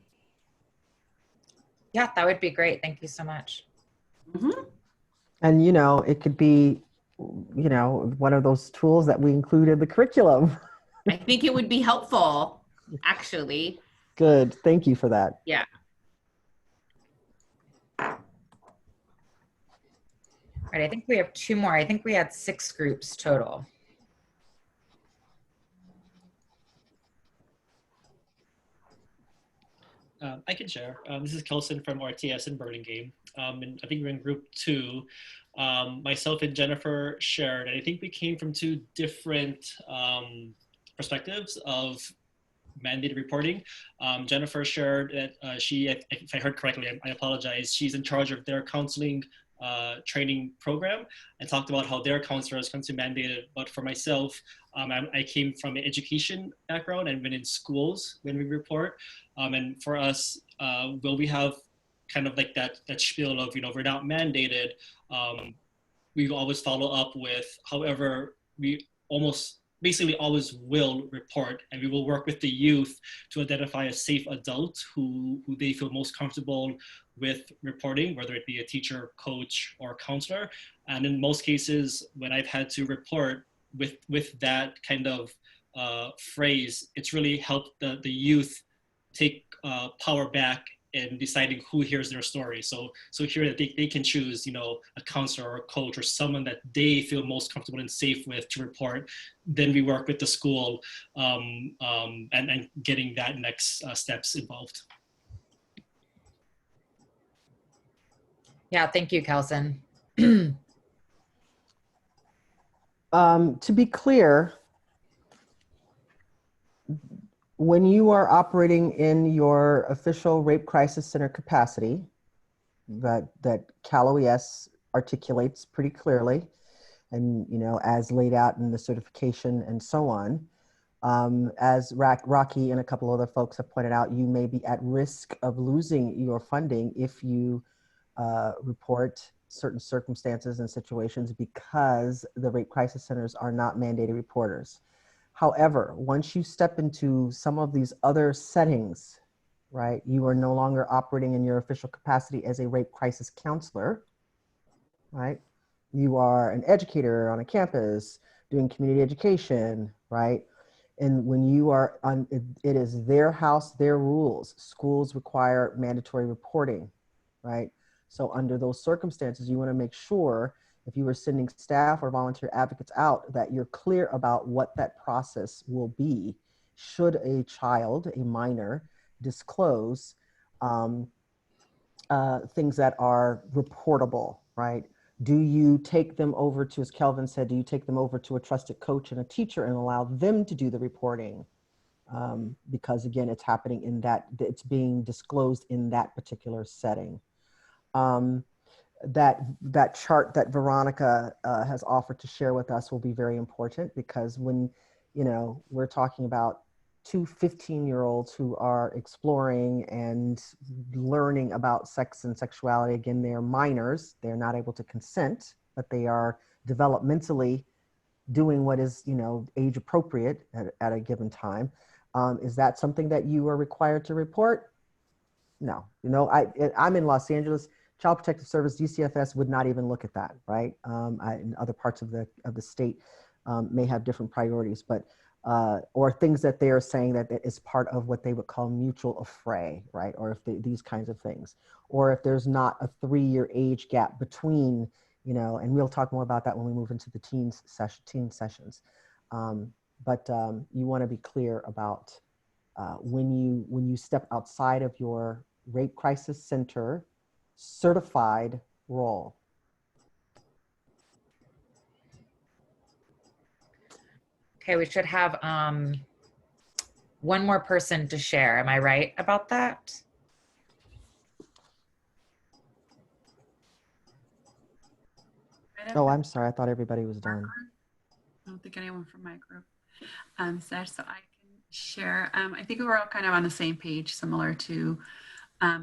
Yeah, that would be great. Thank you so much. Mm-hmm. And, you know, it could be you know, one of those tools that we include in the curriculum. I think it would be helpful, actually. Good. Thank you for that. Yeah. All right, I think we have 2 more. I think we had 6 groups total. I can share. This is Kelson from RTS in Burlingame. And I think we're in group 2. Myself and Jennifer shared, and I think we came from 2 different perspectives of mandated reporting. Jennifer shared that if I heard correctly, I apologize, she's in charge of their counseling training program, and talked about how their counselors come to mandated. But for myself, I came from an education background and been in schools when we report. And for us, will we have kind of like that spiel of, you know, we're not mandated. We always follow up with, however, we basically always will report, and we will work with the youth to identify a safe adult who they feel most comfortable with reporting, whether it be a teacher, coach, or counselor. And in most cases, when I've had to report with that kind of phrase, it's really helped the youth take power back in deciding who hears their story. So here that they can choose, you know, a counselor or a coach or someone that they feel most comfortable and safe with to report. Then we work with the school and getting that next steps involved. Yeah, thank you, Kelson. To be clear, when you are operating in your official rape crisis center capacity that CalOES articulates pretty clearly, and, you know, as laid out in the certification and so on, as Rocky and a couple other folks have pointed out, you may be at risk of losing your funding if you report certain circumstances and situations because the rape crisis centers are not mandated reporters. However, once you step into some of these other settings, right, you are no longer operating in your official capacity as a rape crisis counselor, right? You are an educator on a campus doing community education, right? And when you are on, it is their house, their rules. Schools require mandatory reporting, right? So under those circumstances, you want to make sure if you are sending staff or volunteer advocates out that you're clear about what that process will be should a child, a minor, disclose things that are reportable, right? Do you take them over to, as Kelvin said, do you take them over to a trusted coach and a teacher and allow them to do the reporting? Because again, it's happening in that, it's being disclosed in that particular setting. That chart that Veronica has offered to share with us will be very important, because when, you know, we're talking about 2 15-year-olds who are exploring and learning about sex and sexuality. Again, they're minors, they're not able to consent, but they are developmentally doing what is, you know, age appropriate at a given time. Is that something that you are required to report? No. You know, I'm in Los Angeles. Child Protective Service, DCFS would not even look at that, right? In other parts of the state may have different priorities, but or things that they are saying that is part of what they would call mutual affray, right? Or if these kinds of things, or if there's not a 3-year age gap between, you know, and we'll talk more about that when we move into the teen sessions. But you want to be clear about when you step outside of your rape crisis center certified role. Okay, we should have one more person to share. Am I right about that? Oh, I'm sorry. I thought everybody was done. I don't think anyone from my group said, so I can share. I think we were all kind of on the same page, similar to,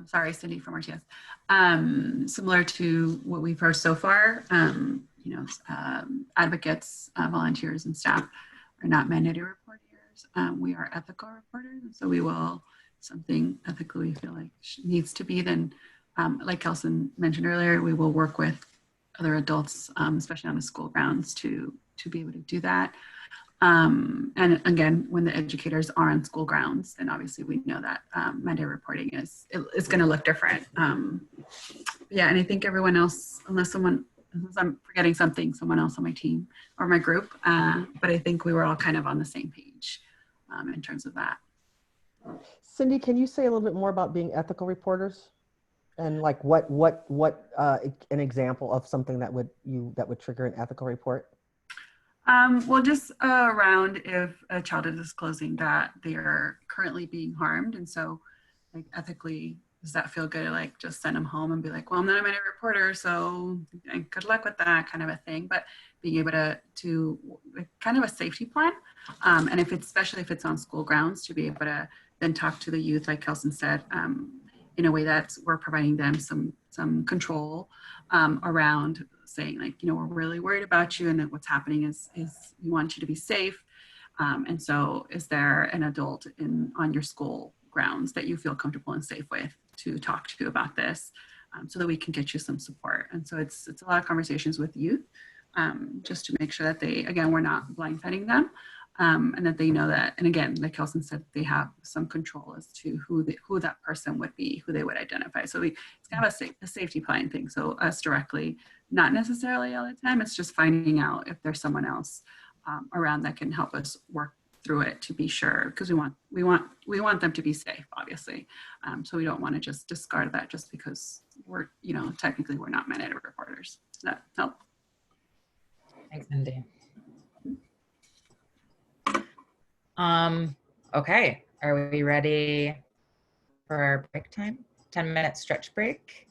sorry, Cindy from RTS, similar to what we've heard so far. You know, advocates, volunteers, and staff are not mandated reporters. We are ethical reporters, and so we will, something ethically we feel like needs to be, then, like Kelson mentioned earlier, we will work with other adults, especially on the school grounds, to be able to do that. And again, when the educators are on school grounds, then obviously we know that mandated reporting is going to look different. Yeah, and I think everyone else, unless I'm forgetting something, someone else on my team or my group, but I think we were all kind of on the same page in terms of that. Cindy, can you say a little bit more about being ethical reporters? And like what an example of something that would trigger an ethical report? Well, just around if a child is disclosing that they are currently being harmed, and so like ethically, does that feel good to like just send them home and be like, well, I'm not a mandated reporter, so good luck with that kind of a thing. But being able to kind of a safety plan, and if it's especially if it's on school grounds, to be able to then talk to the youth, like Kelson said, in a way that we're providing them some control around saying like, we're really worried about you and that what's happening is we want you to be safe. And so is there an adult on your school grounds that you feel comfortable and safe with to talk to about this so that we can get you some support? And so it's a lot of conversations with youth just to make sure that we're not blindsiding them. And that they know that, and again, like Kelson said, they have some control as to who that person would be, who they would identify. So it's kind of a safety plan thing. So us directly, not necessarily all the time. It's just finding out if there's someone else around that can help us work through it to be sure, because we want them to be safe, obviously. So we don't want to just discard that just because we're technically we're not mandated reporters. Does that help? Thanks, Cindy. Okay, are we ready for our break time? 10-minute stretch break.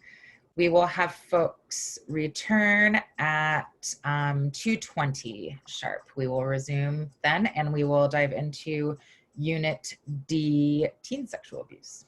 We will have folks return at 2:20 sharp. We will resume then, and we will dive into Unit D, teen sexual abuse.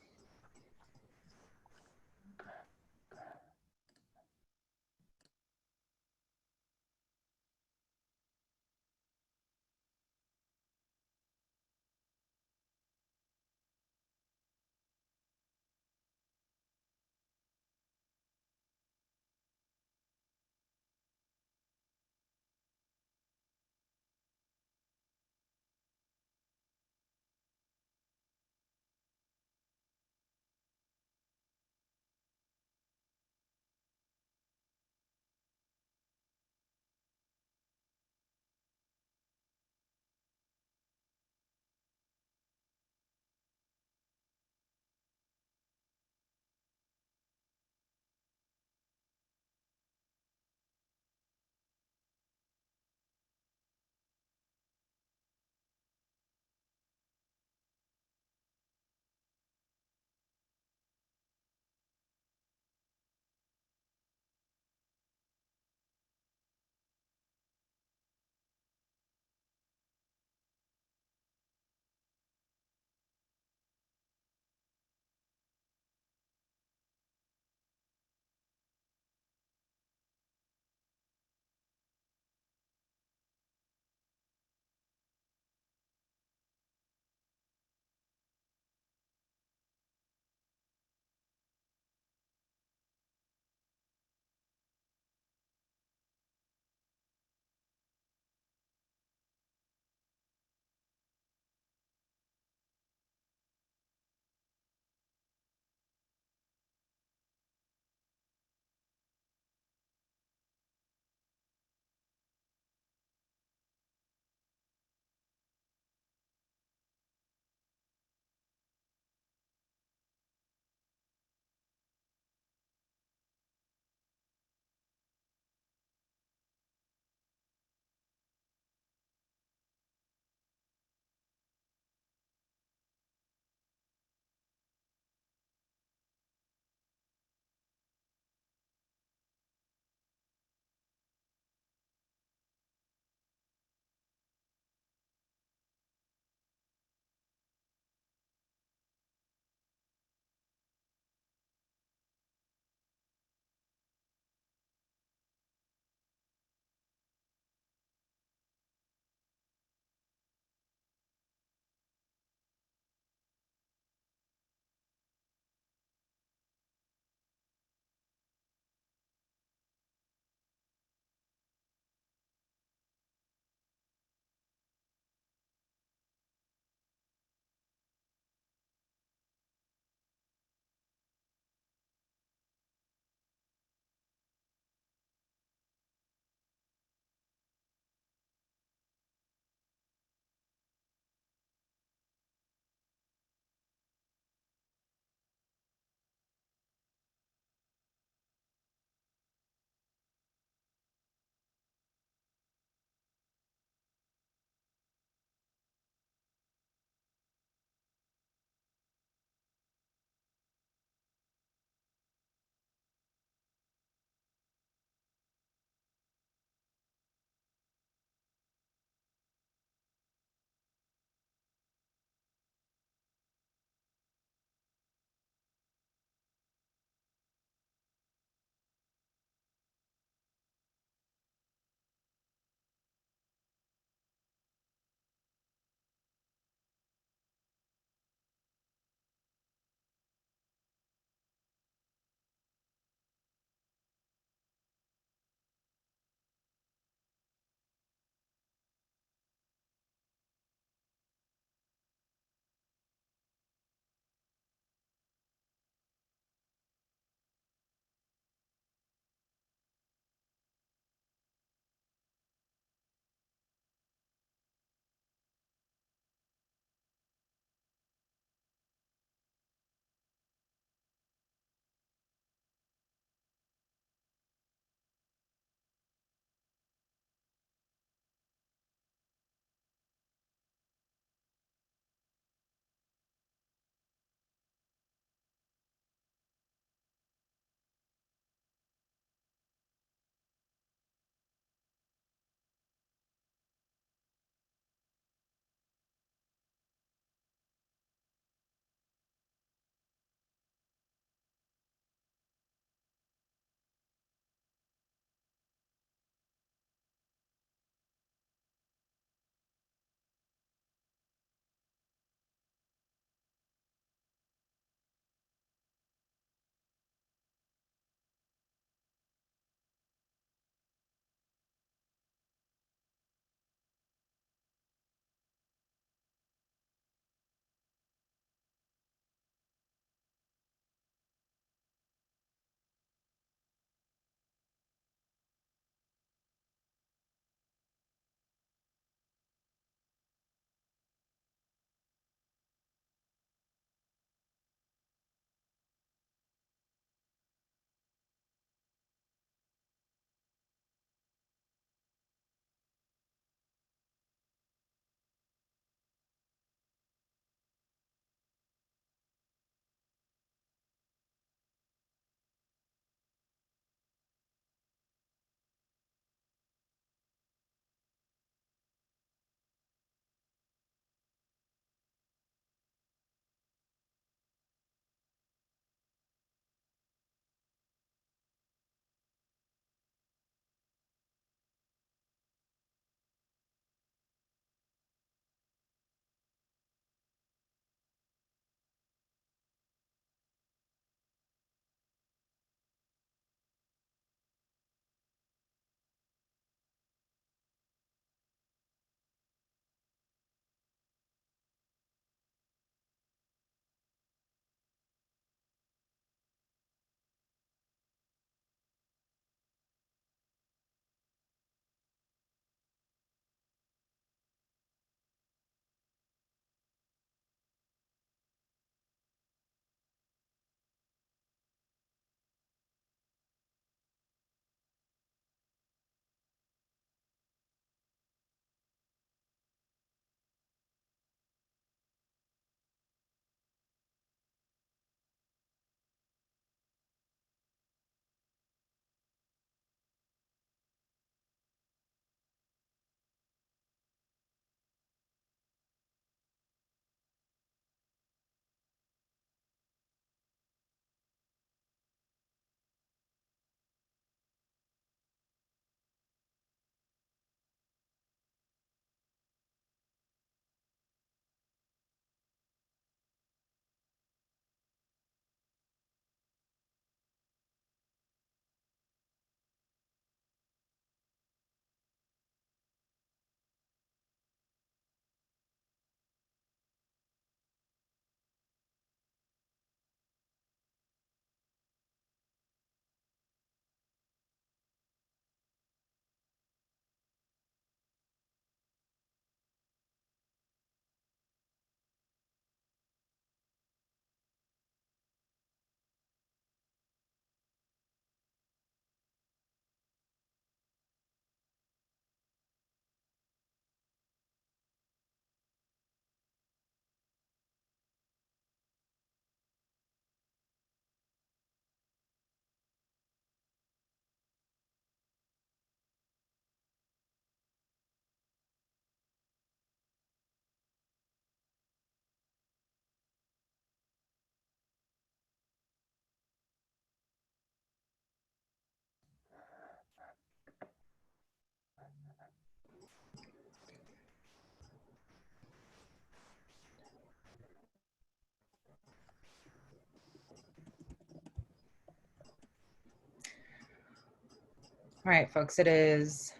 All right, folks, it is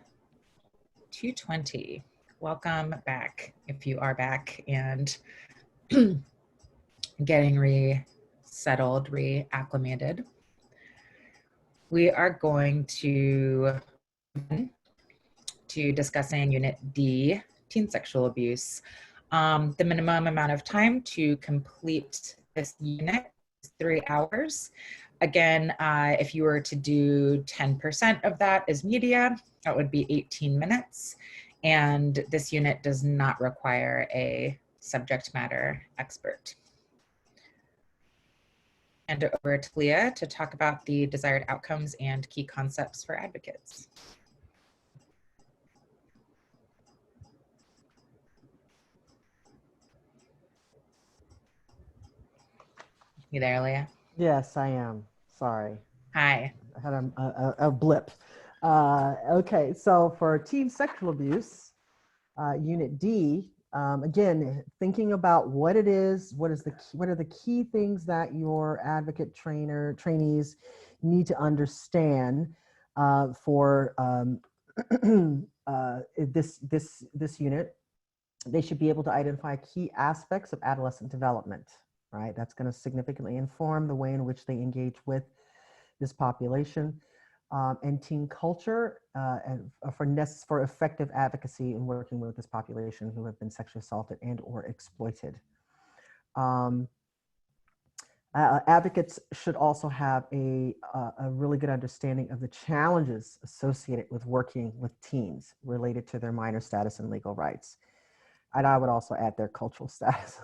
2:20. Welcome back, if you are back and getting resettled, reacclimated. We are going to discussing Unit D, teen sexual abuse. The minimum amount of time to complete this unit is 3 hours. Again, if you were to do 10% of that as media, that would be 18 minutes. And this unit does not require a subject matter expert. And over to Leah to talk about the desired outcomes and key concepts for advocates. You there, Leah? Yes, I am. Sorry. Hi. I had a blip. Okay, so for teen sexual abuse, Unit D, again, thinking about what it is, what are the key things that your advocate trainees need to understand for this unit. They should be able to identify key aspects of adolescent development, right? That's going to significantly inform the way in which they engage with this population, and teen culture, and for effective advocacy in working with this population who have been sexually assaulted and or exploited. Advocates should also have a really good understanding of the challenges associated with working with teens related to their minor status and legal rights. And I would also add their cultural status.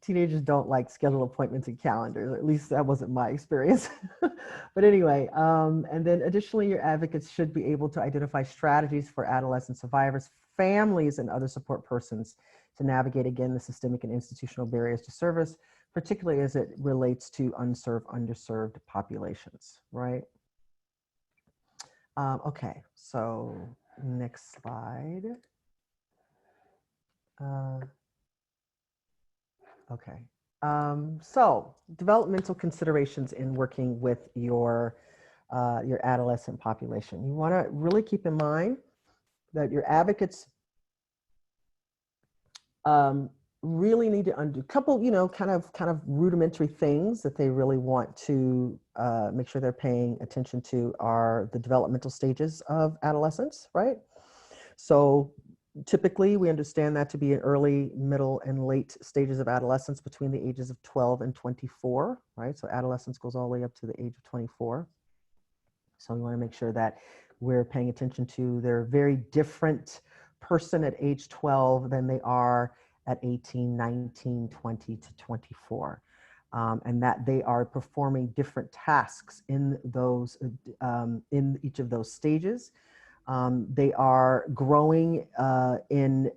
Teenagers don't like scheduled appointments and calendars, or at least that wasn't my experience. But anyway, and then additionally, your advocates should be able to identify strategies for adolescent survivors, families, and other support persons to navigate, again, the systemic and institutional barriers to service, particularly as it relates to unserved, underserved populations, right? Okay, so next slide. Okay. So developmental considerations in working with your adolescent population. You want to really keep in mind that your advocates really need to undo a couple, kind of rudimentary things that they really want to make sure they're paying attention to are the developmental stages of adolescence, right? So typically, we understand that to be in early, middle, and late stages of adolescence between the ages of 12 and 24, right? So adolescence goes all the way up to the age of 24. So we want to make sure that we're paying attention to their very different person at age 12 than they are at 18, 19, 20 to 24. And that they are performing different tasks in those, in each of those stages. They are growing in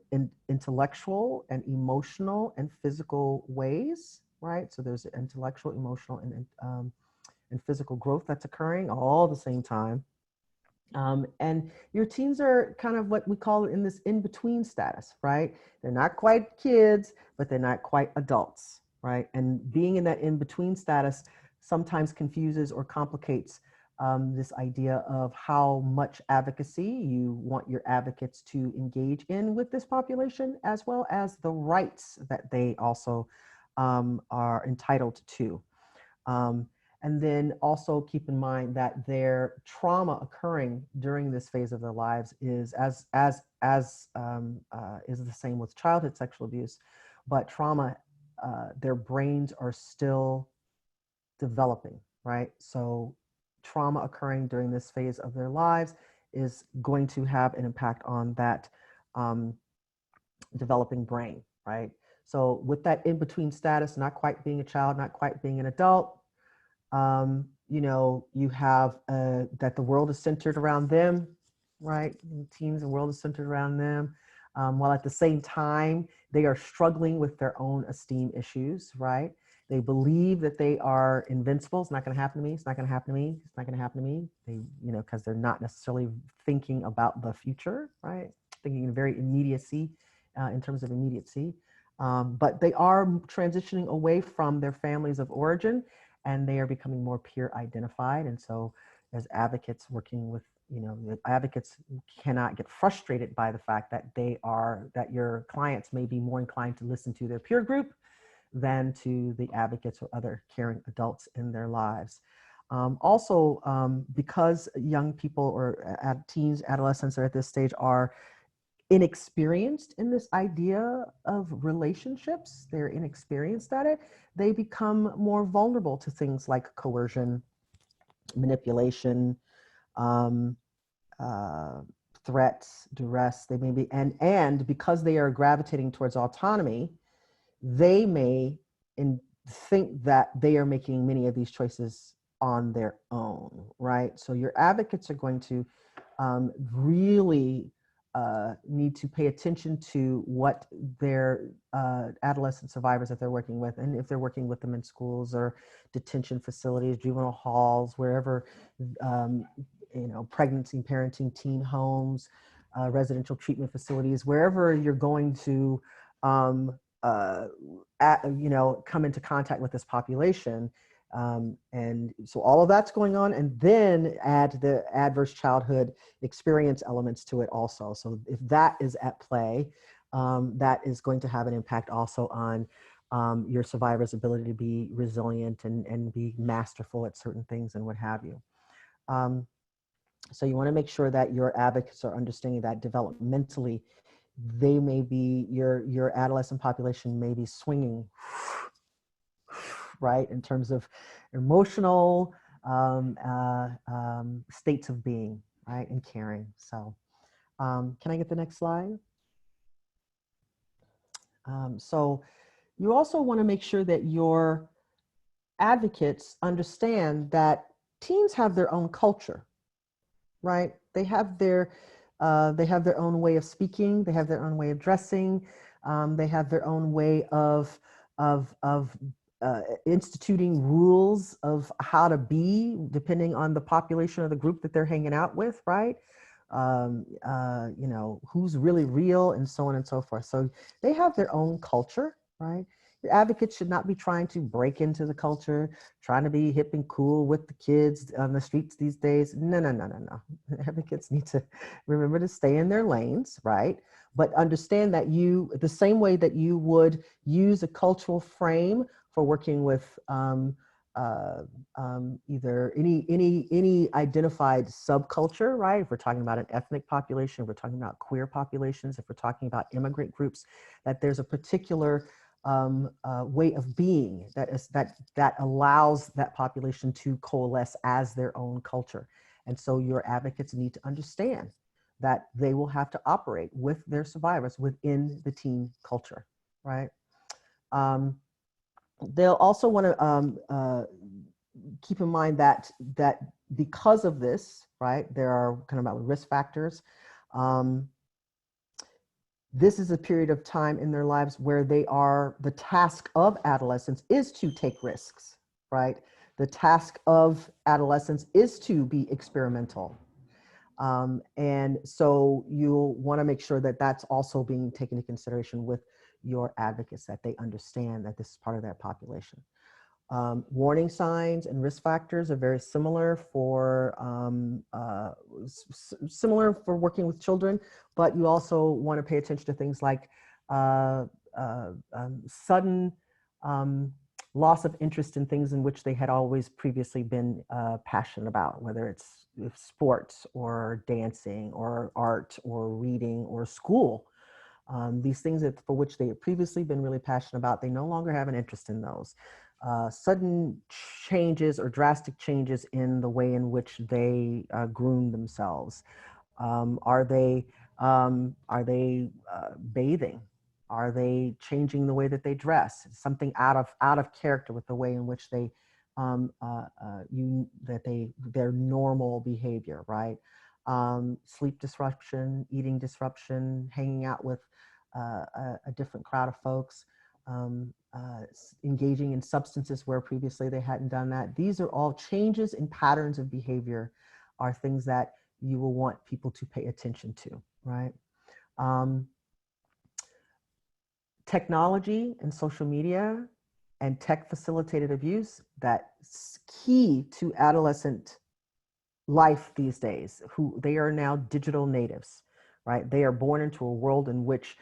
intellectual and emotional and physical ways, right? So there's intellectual, emotional, and physical growth that's occurring all at the same time. And your teens are kind of what we call in this in-between status, right? They're not quite kids, but they're not quite adults, right? And being in that in-between status sometimes confuses or complicates this idea of how much advocacy you want your advocates to engage in with this population, as well as the rights that they also are entitled to. And then also keep in mind that their trauma occurring during this phase of their lives is is the same with childhood sexual abuse, but trauma, their brains are still developing, right? So trauma occurring during this phase of their lives is going to have an impact on that developing brain, right? So with that in-between status, not quite being a child, not quite being an adult, you have that the world is centered around them, right? Teens, the world is centered around them, while at the same time, they are struggling with their own esteem issues, right? They believe that they are invincible. It's not going to happen to me. It's not going to happen to me. It's not going to happen to me. They, because they're not necessarily thinking about the future, right? Thinking in very immediacy, in terms of immediacy. But they are transitioning away from their families of origin, and they are becoming more peer identified. And so as advocates working with, the advocates cannot get frustrated by the fact that that your clients may be more inclined to listen to their peer group than to the advocates or other caring adults in their lives. Because young people or teens, adolescents are at this stage are inexperienced in this idea of relationships, they're inexperienced at it, they become more vulnerable to things like coercion, manipulation, threats, duress. They may be, and because they are gravitating towards autonomy, they may think that they are making many of these choices on their own, right? So your advocates are going to really need to pay attention to what their adolescent survivors that they're working with, and if they're working with them in schools or detention facilities, juvenile halls, wherever, pregnancy, parenting, teen homes, residential treatment facilities, wherever you're going to come into contact with this population. And so all of that's going on, and then add the adverse childhood experience elements to it also. So if that is at play, that is going to have an impact also on your survivor's ability to be resilient and be masterful at certain things and what have you. So you want to make sure that your advocates are understanding that developmentally, they may be, your adolescent population may be swinging, right, in terms of emotional states of being, right, and caring. So can I get the next slide? So you also want to make sure that your advocates understand that teens have their own culture, right? They have their own way of speaking. They have their own way of dressing. They have their own way of instituting rules of how to be, depending on the population or the group that they're hanging out with, right? Who's really real, and so on and so forth. So they have their own culture, right? Your advocates should not be trying to break into the culture, trying to be hip and cool with the kids on the streets these days. No. Advocates need to remember to stay in their lanes, right? But understand that the same way that you would use a cultural frame for working with either any identified subculture, right? If we're talking about an ethnic population, if we're talking about queer populations, if we're talking about immigrant groups, that there's a particular way of being that allows that population to coalesce as their own culture. And so your advocates need to understand that they will have to operate with their survivors within the teen culture, right? They'll also want to keep in mind that because of this, right, there are kind of about risk factors. This is a period of time in their lives where the task of adolescence is to take risks, right? The task of adolescence is to be experimental. And so you'll want to make sure that that's also being taken into consideration with your advocates, that they understand that this is part of their population. Warning signs and risk factors are very similar for working with children, but you also want to pay attention to things like sudden loss of interest in things in which they had always previously been passionate about, whether it's sports or dancing or art or reading or school. These things for which they had previously been really passionate about, they no longer have an interest in those. Sudden changes or drastic changes in the way in which they groom themselves. Are they bathing? Are they changing the way that they dress? Something out of character with the way in which they their normal behavior, right? Sleep disruption, eating disruption, hanging out with a different crowd of folks, engaging in substances where previously they hadn't done that. These are all changes in patterns of behavior, are things that you will want people to pay attention to, right? Technology and social media and tech facilitated abuse, that's key to adolescent life these days, who they are now digital natives, right? They are born into a world in which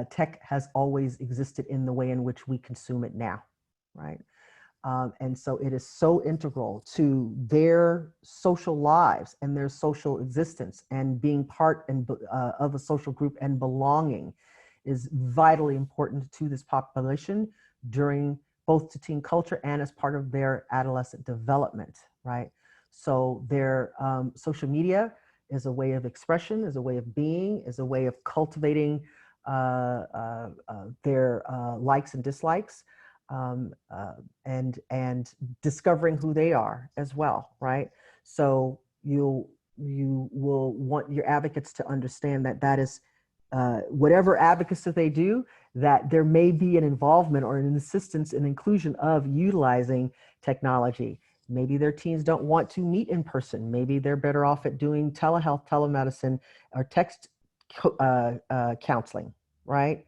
tech has always existed in the way in which we consume it now, right? And so it is so integral to their social lives and their social existence, and being part of a social group and belonging is vitally important to this population during both to teen culture and as part of their adolescent development, right? So their social media is a way of expression, is a way of being, is a way of cultivating their likes and dislikes, and discovering who they are as well, right? So you will want your advocates to understand that that is whatever advocacy they do, that there may be an involvement or an assistance and inclusion of utilizing technology. Maybe their teens don't want to meet in person. Maybe they're better off at doing telehealth, telemedicine, or text counseling, right?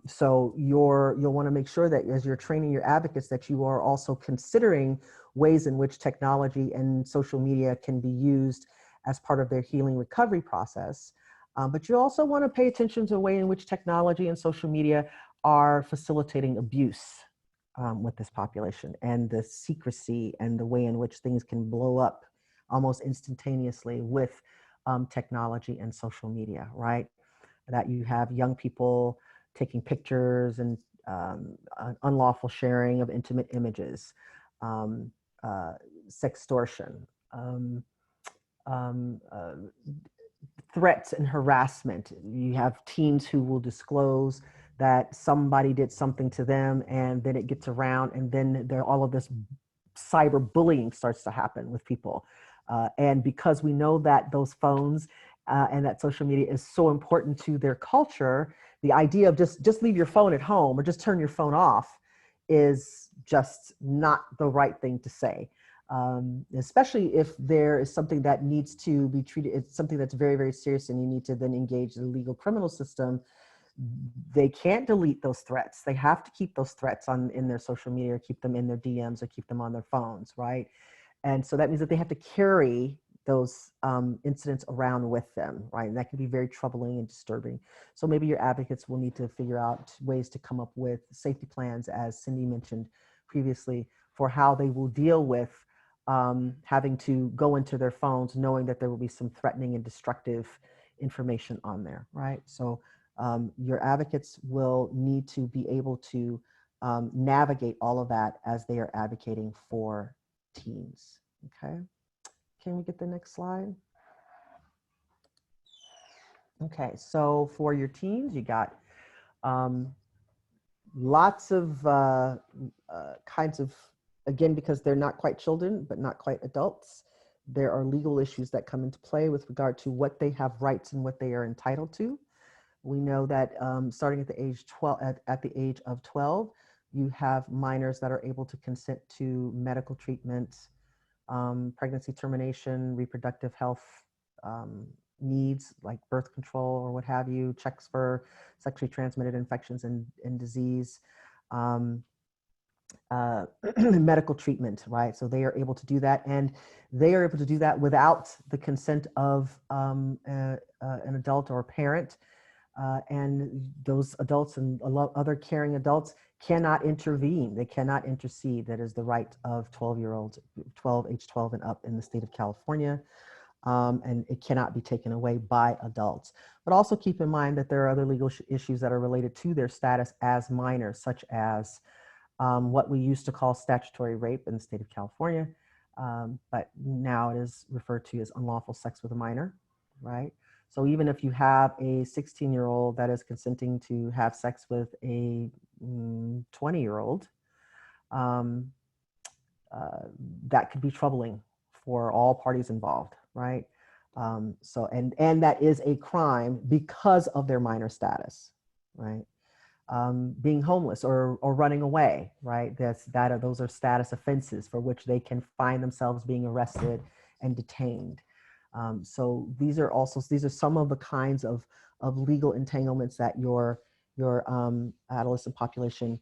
So you'll want to make sure that as you're training your advocates that you are also considering ways in which technology and social media can be used as part of their healing recovery process. But you also want to pay attention to the way in which technology and social media are facilitating abuse with this population, and the secrecy and the way in which things can blow up almost instantaneously with technology and social media, right? That you have young people taking pictures and unlawful sharing of intimate images, sextortion, threats and harassment. You have teens who will disclose that somebody did something to them, and then it gets around, and then all of this cyberbullying starts to happen with people. And because we know that those phones and that social media is so important to their culture, the idea of just leave your phone at home or just turn your phone off is just not the right thing to say. Especially if there is something that needs to be treated, it's something that's very, very serious, and you need to then engage the legal criminal system. They can't delete those threats. They have to keep those threats in their social media, or keep them in their DMs, or keep them on their phones, right? And so that means that they have to carry those incidents around with them, right? And that can be very troubling and disturbing. So maybe your advocates will need to figure out ways to come up with safety plans, as Cindy mentioned previously, for how they will deal with having to go into their phones knowing that there will be some threatening and destructive information on there, right? So your advocates will need to be able to navigate all of that as they are advocating for teens, okay? Can we get the next slide? Okay, so for your teens, you got lots of kinds of, again, because they're not quite children, but not quite adults, there are legal issues that come into play with regard to what they have rights and what they are entitled to. We know that starting at the age 12, at the age of 12, you have minors that are able to consent to medical treatment, pregnancy termination, reproductive health needs like birth control or what have you, checks for sexually transmitted infections and disease, medical treatment, right? So they are able to do that, and they are able to do that without the consent of an adult or a parent. And those adults and a lot other caring adults cannot intervene. They cannot intercede. That is the right of 12-year-olds, age 12 and up in the state of California. And it cannot be taken away by adults. But also keep in mind that there are other legal issues that are related to their status as minors, such as what we used to call statutory rape in the state of California, but now it is referred to as unlawful sex with a minor, right? So even if you have a 16-year-old that is consenting to have sex with a 20-year-old, that could be troubling for all parties involved, right? So, and that is a crime because of their minor status, right? Being homeless or running away, right? Those are status offenses for which they can find themselves being arrested and detained. So these are some of the kinds of legal entanglements that your adolescent population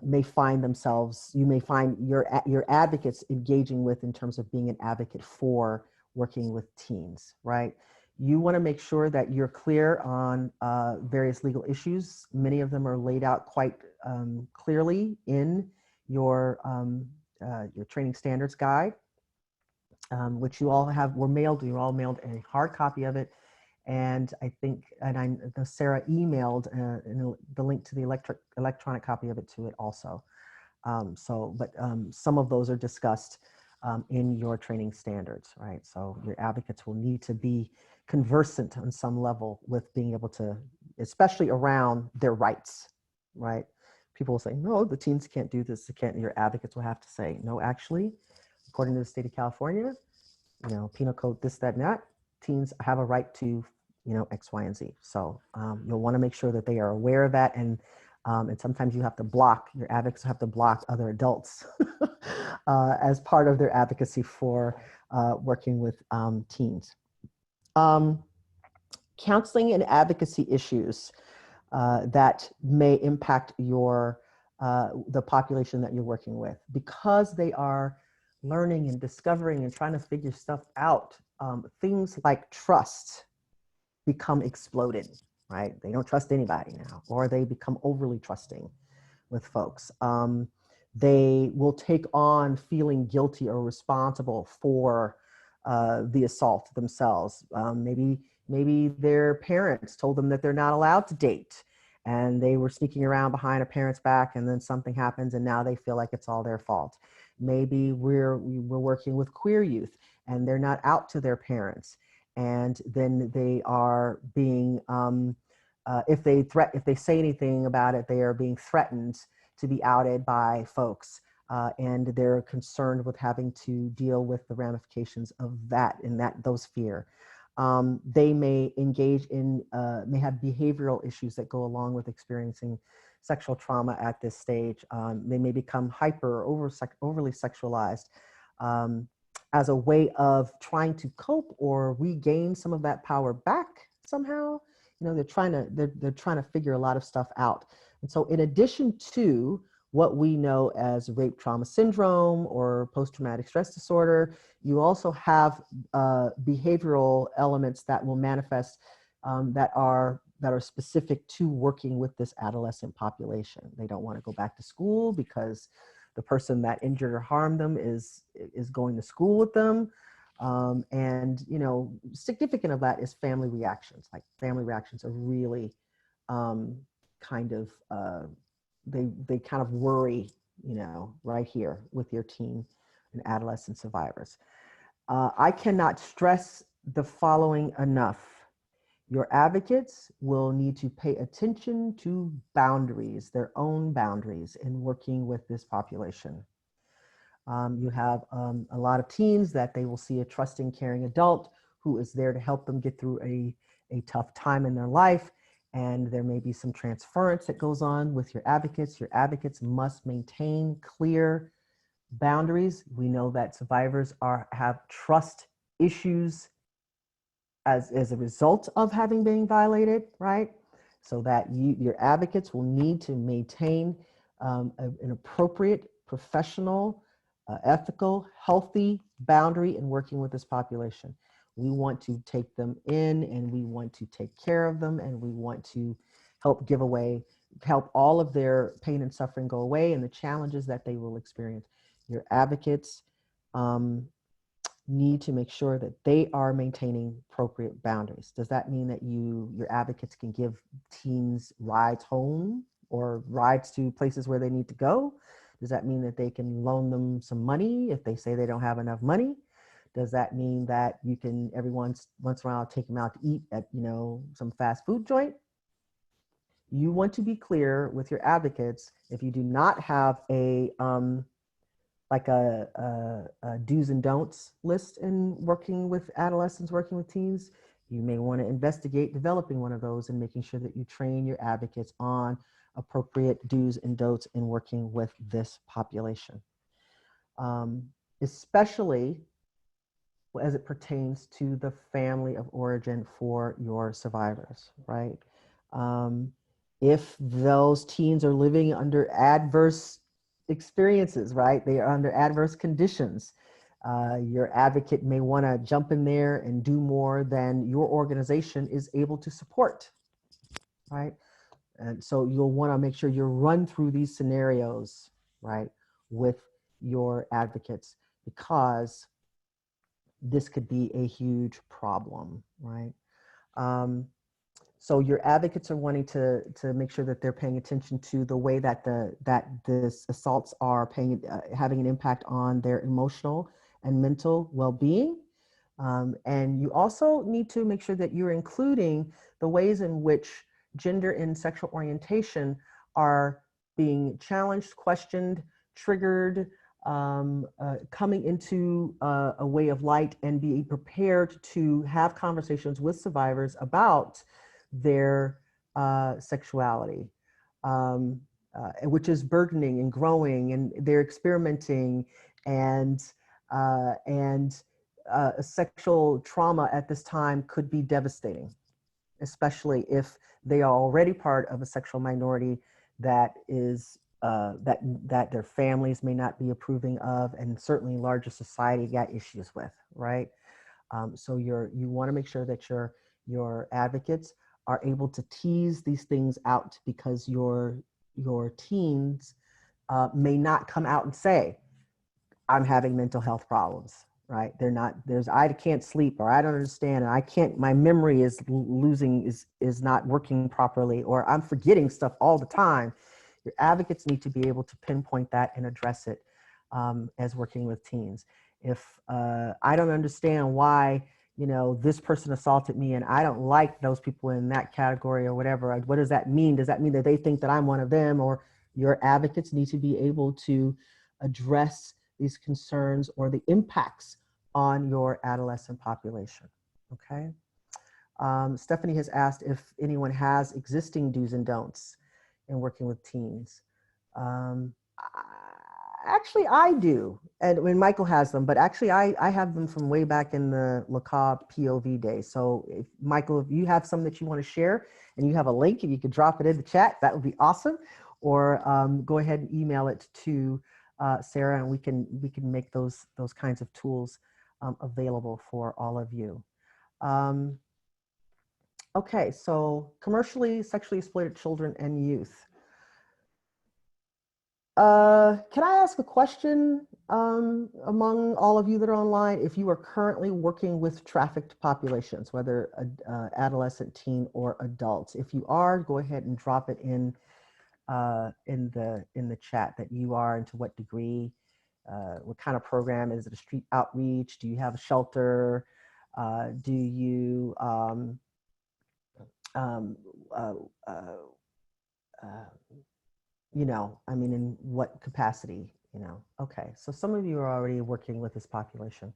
may find themselves, you may find your advocates engaging with in terms of being an advocate for working with teens, right? You want to make sure that you're clear on various legal issues. Many of them are laid out quite clearly in your training standards guide, which you all were mailed. You all mailed a hard copy of it. And I think, Sarah emailed the link to the electronic copy of it to it also. Some of those are discussed in your training standards, right? So your advocates will need to be conversant on some level with being able to, especially around their rights, right? People will say, no, the teens can't do this. They can't. Your advocates will have to say, no, actually, according to the state of California, penal code, this, that, and that, teens have a right to, X, Y, and Z. So you'll want to make sure that they are aware of that. And sometimes you have to block, your advocates have to block other adults as part of their advocacy for working with teens. Counseling and advocacy issues that may impact the population that you're working with, because they are learning and discovering and trying to figure stuff out. Things like trust become exploded, right? They don't trust anybody now, or they become overly trusting with folks. They will take on feeling guilty or responsible for the assault themselves. Maybe their parents told them that they're not allowed to date, and they were sneaking around behind a parent's back, and then something happens and now they feel like it's all their fault. Maybe we're working with queer youth and they're not out to their parents, and then they are being, if they say anything about it, they are being threatened to be outed by folks, and they're concerned with having to deal with the ramifications of that and those fear. They may engage in, may have behavioral issues that go along with experiencing sexual trauma at this stage. They may become hyper or overly sexualized as a way of trying to cope or regain some of that power back somehow. They're trying to figure a lot of stuff out. And so in addition to what we know as rape trauma syndrome or post-traumatic stress disorder, you also have behavioral elements that will manifest that are specific to working with this adolescent population. They don't want to go back to school because the person that injured or harmed them is going to school with them. And significant of that is family reactions. Like, family reactions are really kind of, they kind of worry, right here with your teen and adolescent survivors. I cannot stress the following enough. Your advocates will need to pay attention to boundaries, their own boundaries, in working with this population. You have a lot of teens that they will see a trusting, caring adult who is there to help them get through a tough time in their life. And there may be some transference that goes on with your advocates. Your advocates must maintain clear boundaries. We know that survivors have trust issues as a result of having been violated, right? So that your advocates will need to maintain an appropriate, professional, ethical, healthy boundary in working with this population. We want to take them in, and we want to take care of them, and we want to help all of their pain and suffering go away and the challenges that they will experience. Your advocates need to make sure that they are maintaining appropriate boundaries. Does that mean that your advocates can give teens rides home or rides to places where they need to go? Does that mean that they can loan them some money if they say they don't have enough money? Does that mean that you can every once in a while take them out to eat at some fast food joint? You want to be clear with your advocates. If you do not have a do's and don'ts list in working with adolescents, working with teens, you may want to investigate developing one of those and making sure that you train your advocates on appropriate do's and don'ts in working with this population, especially as it pertains to the family of origin for your survivors, right? if those teens are living under adverse experiences, right? They are under adverse conditions. Your advocate may want to jump in there and do more than your organization is able to support, right? And so you'll want to make sure you run through these scenarios, right, with your advocates, because this could be a huge problem, right? So your advocates are wanting to make sure that they're paying attention to the way that this assaults are having an impact on their emotional and mental well-being. And you also need to make sure that you're including the ways in which gender and sexual orientation are being challenged, questioned, triggered, coming into a way of light, and be prepared to have conversations with survivors about their sexuality, which is burdening and growing, and they're experimenting, and sexual trauma at this time could be devastating, especially if they are already part of a sexual minority that is that their families may not be approving of, and certainly larger society got issues with, right? So you want to make sure that your advocates are able to tease these things out, because your teens may not come out and say, I'm having mental health problems, right? I can't sleep, or I don't understand, and my memory is is not working properly, or I'm forgetting stuff all the time. Your advocates need to be able to pinpoint that and address it as working with teens. If I don't understand why, this person assaulted me, and I don't like those people in that category or whatever, what does that mean? Does that mean that they think that I'm one of them? Or your advocates need to be able to address these concerns or the impacts on your adolescent population, okay? Stephanie has asked if anyone has existing do's and don'ts in working with teens. Actually, I do, and when Michael has them, but actually I have them from way back in the LaCaw POV days. So Michael, if you have some that you want to share and you have a link and you could drop it in the chat, that would be awesome. Or go ahead and email it to Sarah, and we can make those kinds of tools available for all of you. Okay, so commercially sexually exploited children and youth. Can I ask a question among all of you that are online? If you are currently working with trafficked populations, whether adolescent, teen, or adults, if you are, go ahead and drop it in the chat that you are, and to what degree, what kind of program. Is it a street outreach? Do you have a shelter? Do you in what capacity, Okay, so some of you are already working with this population.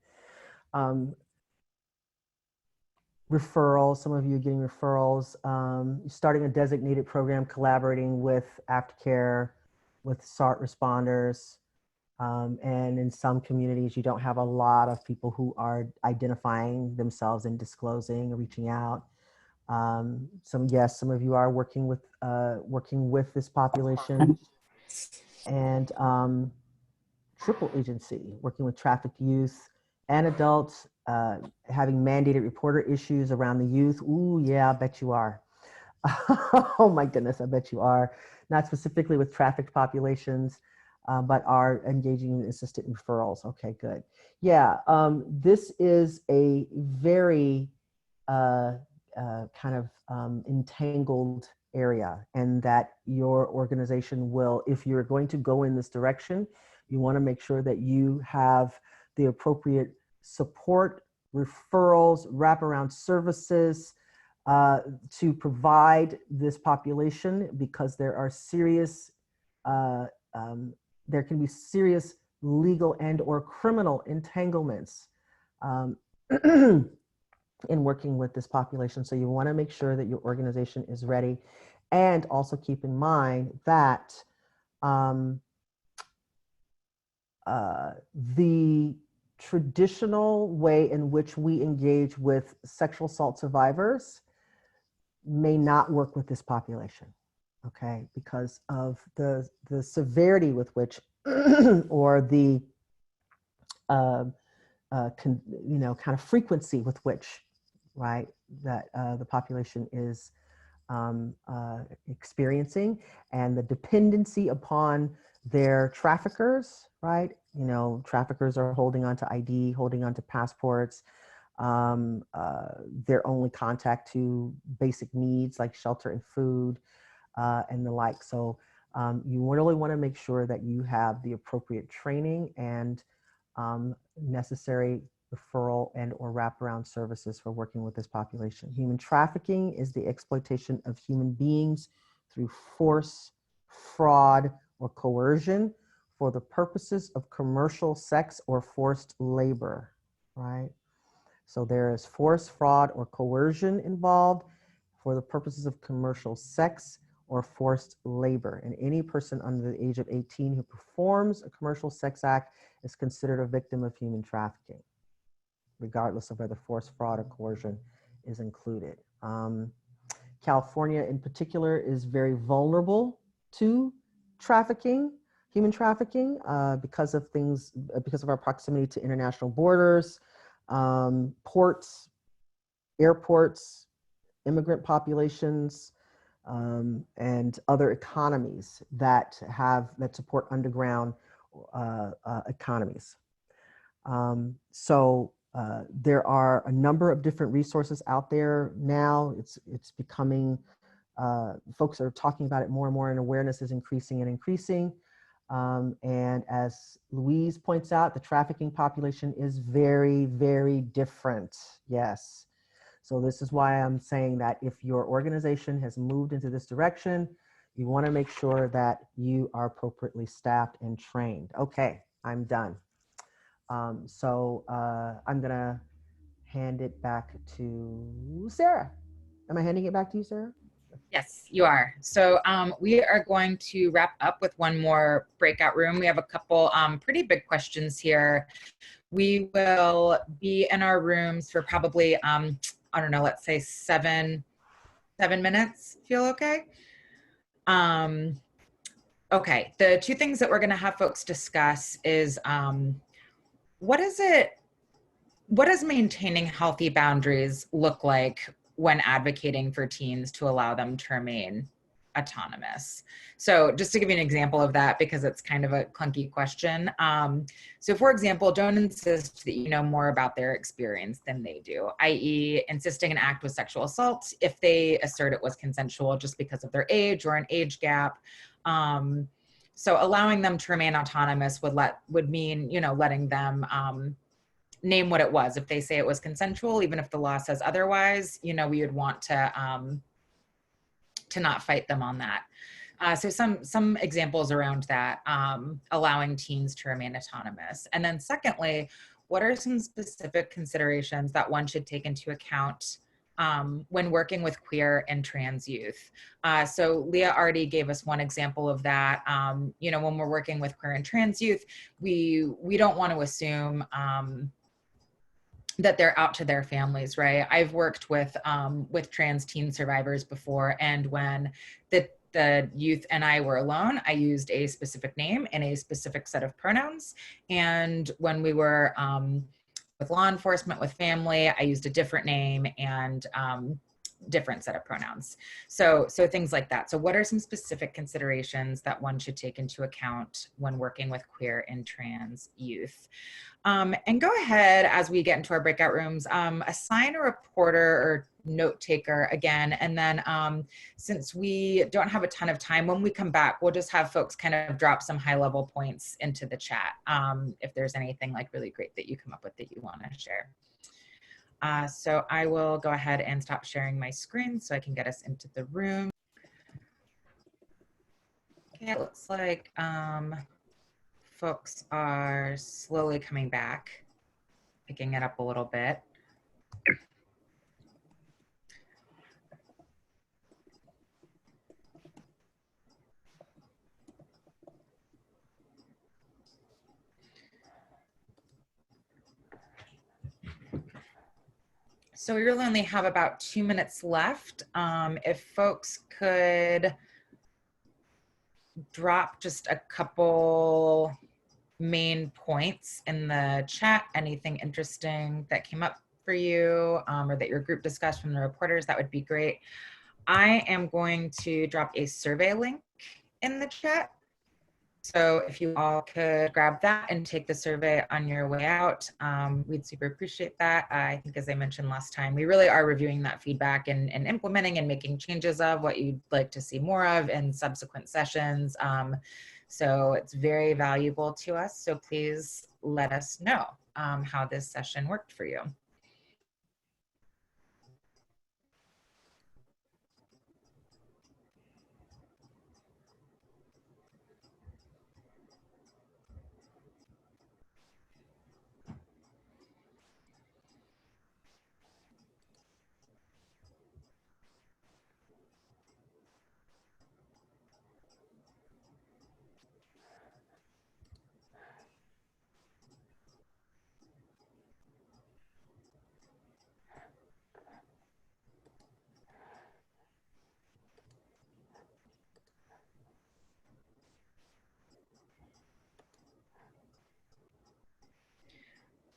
Referrals, some of you are getting referrals, starting a designated program, collaborating with aftercare, with SART responders, and in some communities, you don't have a lot of people who are identifying themselves and disclosing or reaching out. Some of you are working with this population, and triple agency, working with trafficked youth and adults, having mandated reporter issues around the youth. Ooh, yeah, I bet you are. Oh my goodness, I bet you are. Not specifically with trafficked populations, but are engaging in assisted referrals. Okay, good. Yeah, this is a very kind of entangled area, and that your organization will, if you're going to go in this direction, you want to make sure that you have the appropriate support, referrals, wraparound services to provide this population, because there are serious, there can be serious legal and or criminal entanglements in working with this population. So you want to make sure that your organization is ready, and also keep in mind that the traditional way in which we engage with sexual assault survivors may not work with this population. okay, because of the severity with which or the kind of frequency with which, right, that the population is experiencing, and the dependency upon their traffickers, right? Traffickers are holding onto ID, holding onto passports, their only contact to basic needs like shelter and food and the like. So you really want to make sure that you have the appropriate training and necessary referral and or wraparound services for working with this population. Human trafficking is the exploitation of human beings through force, fraud, or coercion for the purposes of commercial sex or forced labor, right? So there is force, fraud, or coercion involved for the purposes of commercial sex or forced labor. And any person under the age of 18 who performs a commercial sex act is considered a victim of human trafficking, regardless of whether force, fraud, or coercion is included. California in particular is very vulnerable to trafficking, human trafficking, because of our proximity to international borders, ports, airports, immigrant populations, and other economies that support underground economies. There are a number of different resources out there now. It's becoming, folks are talking about it more and more, and awareness is increasing and increasing. And as Louise points out, the trafficking population is very, very different. Yes. So this is why I'm saying that if your organization has moved into this direction, you want to make sure that you are appropriately staffed and trained. Okay, I'm done. I'm going to hand it back to Sarah. Am I handing it back to you, Sarah? Yes, you are. So we are going to wrap up with one more breakout room. We have a couple pretty big questions here. We will be in our rooms for probably, I don't know, let's say seven minutes. Feel okay? Okay, the two things that we're going to have folks discuss is what does maintaining healthy boundaries look like when advocating for teens to allow them to remain autonomous? So just to give you an example of that, because it's kind of a clunky question. So for example, don't insist that you know more about their experience than they do, i.e. insisting an act was sexual assault if they assert it was consensual just because of their age or an age gap. So allowing them to remain autonomous would mean, letting them name what it was. If they say it was consensual, even if the law says otherwise, we would want to not fight them on that. So some examples around that, allowing teens to remain autonomous. And then secondly, what are some specific considerations that one should take into account when working with queer and trans youth? So Leah already gave us one example of that. When we're working with queer and trans youth, we don't want to assume that they're out to their families, right? I've worked with trans teen survivors before, and when the youth and I were alone, I used a specific name and a specific set of pronouns. And when we were with law enforcement, with family, I used a different name and different set of pronouns. So things like that. So what are some specific considerations that one should take into account when working with queer and trans youth? And go ahead, as we get into our breakout rooms, assign a reporter or note taker again. And then since we don't have a ton of time, when we come back, we'll just have folks kind of drop some high level points into the chat. If there's anything like really great that you come up with that you want to share. So I will go ahead and stop sharing my screen so I can get us into the room. Okay, it looks like folks are slowly coming back, picking it up a little bit. So we really only have about 2 minutes left. If folks could drop just a couple main points in the chat. Anything interesting that came up for you or that your group discussed from the reporters, that would be great. I am going to drop a survey link in the chat. So if you all could grab that and take the survey on your way out, we'd super appreciate that. I think, as I mentioned last time, we really are reviewing that feedback and implementing and making changes of what you'd like to see more of in subsequent sessions. So it's very valuable to us. So please let us know how this session worked for you.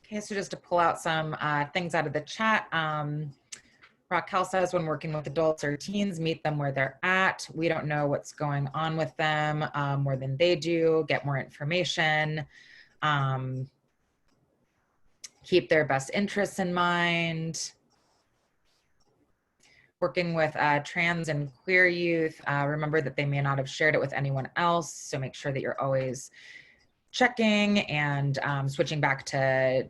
Okay, so just to pull out some things out of the chat. Raquel says, when working with adults or teens, meet them where they're at. We don't know what's going on with them more than they do. Get more information. Keep their best interests in mind. Working with trans and queer youth, remember that they may not have shared it with anyone else. So make sure that you're always checking and switching back to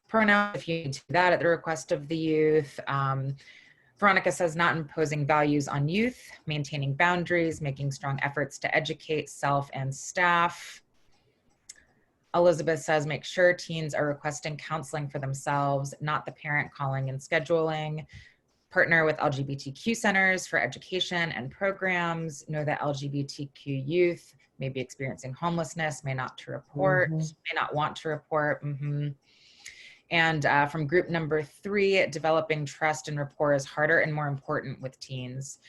pronouns if you need to do that at the request of the youth. Veronica says, not imposing values on youth, maintaining boundaries, making strong efforts to educate self and staff. Elizabeth says, make sure teens are requesting counseling for themselves, not the parent calling and scheduling. Partner with LGBTQ centers for education and programs. Know that LGBTQ youth may be experiencing homelessness, may not want to report. And from group number 3, developing trust and rapport is harder and more important with teens.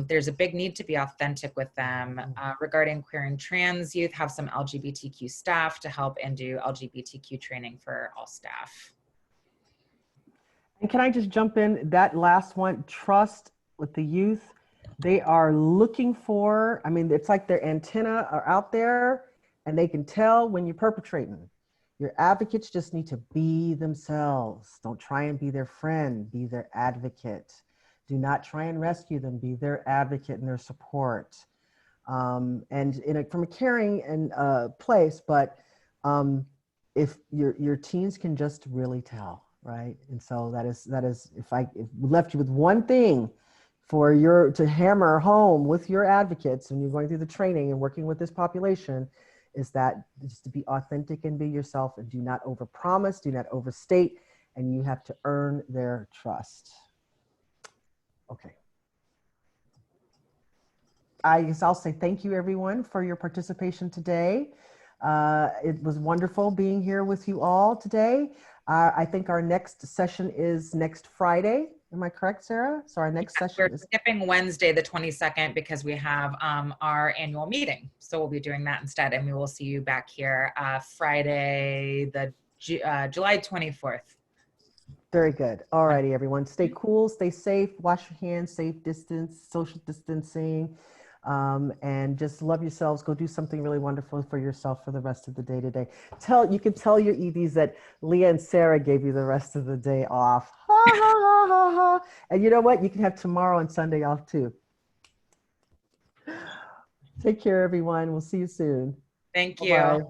There's a big need to be authentic with them. Regarding queer and trans youth, have some LGBTQ staff to help and do LGBTQ training for all staff. And can I just jump in? That last one, trust with the youth. They are looking for, I mean, it's like their antenna are out there and they can tell when you're perpetrating. Your advocates just need to be themselves. Don't try and be their friend, be their advocate. Do not try and rescue them, be their advocate and their support. And from a caring and place, but if your teens can just really tell, right? And so that is if we left you with one thing for to hammer home with your advocates when you're going through the training and working with this population, is that just to be authentic and be yourself and do not overpromise, do not overstate, and you have to earn their trust. Okay. I guess I'll say thank you everyone for your participation today. It was wonderful being here with you all today. I think our next session is next Friday. Am I correct, Sarah? So our next session is skipping Wednesday, the 22nd, because we have our annual meeting. So we'll be doing that instead. And we will see you back here Friday, the July 24th. Very good. All righty, everyone. Stay cool, stay safe, wash your hands, safe distance, social distancing, and just love yourselves. Go do something really wonderful for yourself for the rest of the day today. You can tell your EDs that Leah and Sarah gave you the rest of the day off. Ha, ha, ha, ha, ha. And you know what? You can have tomorrow and Sunday off too. Take care, everyone. We'll see you soon. Thank you. Bye-bye.